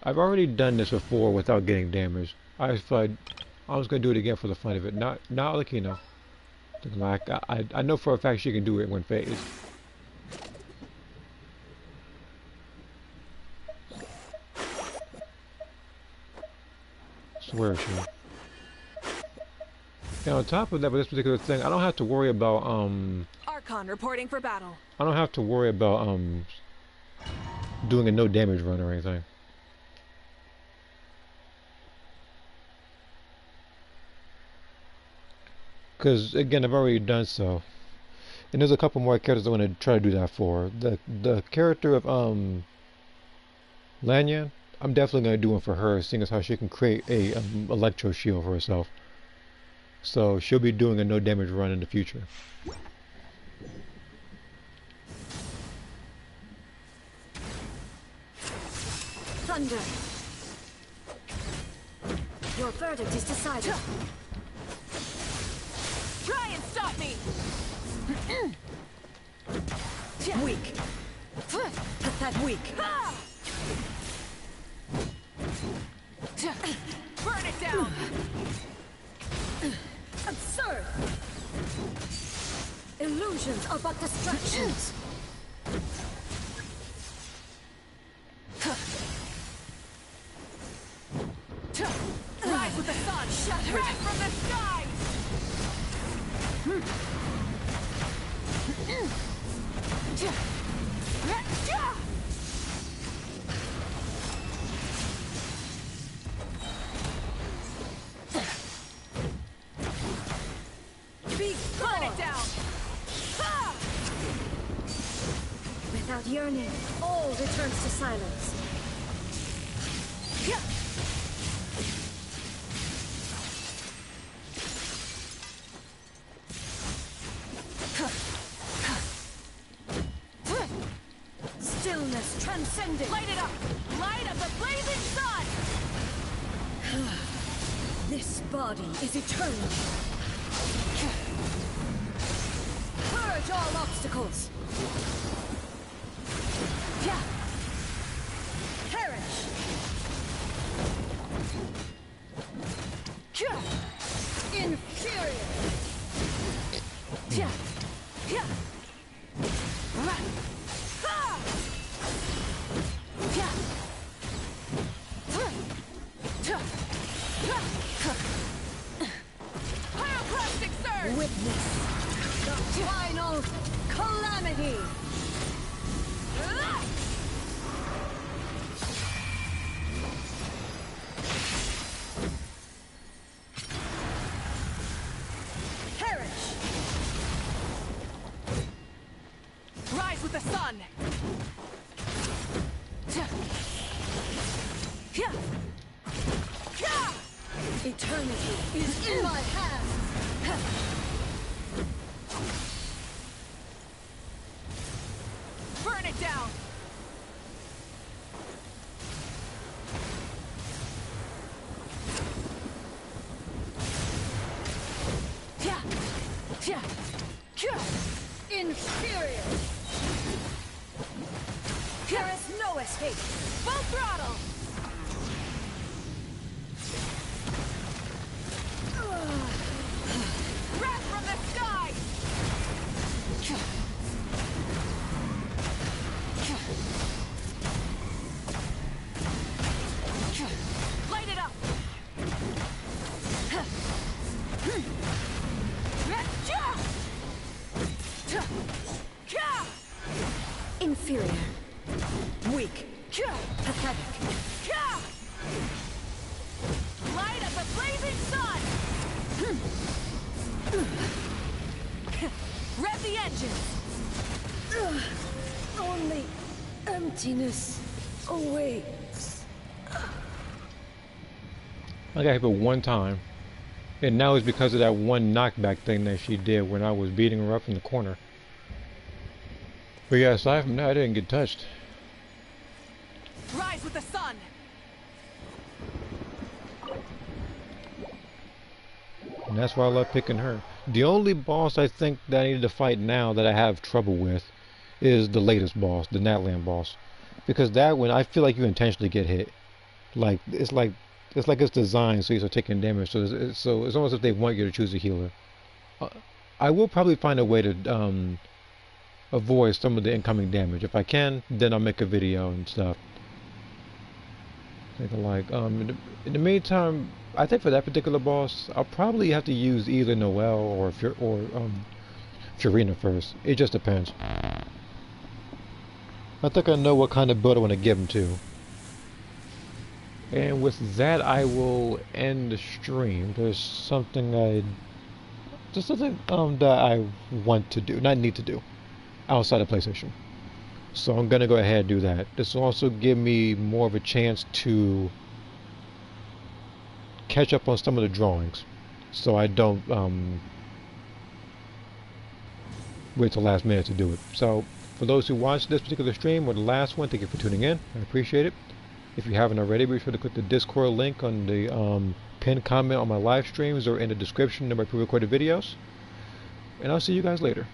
I've already done this before without getting damaged. I was gonna do it again for the fun of it. Not Alakino. Like I know for a fact she can do it in one phase. So where is she? Now on top of that, with this particular thing, I don't have to worry about Archon reporting for battle. I don't have to worry about doing a no damage run or anything. Because again, I've already done so, and there's a couple more characters I want to try to do that for. The character of Lanyan, I'm definitely gonna do one for her, seeing as how she can create a electro shield for herself. So she'll be doing a no damage run in the future. Thunder. Your verdict is decided. Try and stop me! Weak. Pathetic. Weak. Burn it down! Absurd! Illusions are but distractions. Rise with the sun! Shattered from the sky! Burn it down! Without yearning, all returns to silence. Stillness transcending. Light it up! Light of the blazing sun! This body is eternal. Purge all obstacles. Perish. Inferior. Pyroclastic surge! Witness the final calamity. Perish. Rise with the sun! Eternity is in my hands. Burn it down! Inferior. There is no escape. Full throttle! Breath from the sky! Light it up! Inferior. Weak. Pathetic. Light of the blazing sun! Rev the engine! Only emptiness awaits. I got hit for one time, and now it's because of that one knockback thing that she did when I was beating her up in the corner. But yeah, aside from that, I didn't get touched. Rise with the sun! And that's why I love picking her. The only boss I think that I need to fight now that I have trouble with is the latest boss, the Natlan boss, because that one I feel like you intentionally get hit. Like it's designed so you start taking damage. So it's almost as if they want you to choose a healer. Uh, I will probably find a way to avoid some of the incoming damage. If I can, then I'll make a video and stuff. Think like in the meantime, I think for that particular boss, I'll probably have to use either Noelle or Furina first. It just depends. I think I know what kind of build I want to give him to. And with that, I will end the stream. There's something that I want to do, not need to do, outside of PlayStation. So I'm gonna go ahead and do that. This will also give me more of a chance to catch up on some of the drawings, so I don't wait till the last minute to do it. So for those who watched this particular stream or the last one, thank you for tuning in. I appreciate it. If you haven't already, be sure to click the Discord link on the pinned comment on my live streams or in the description of my pre-recorded videos. And I'll see you guys later.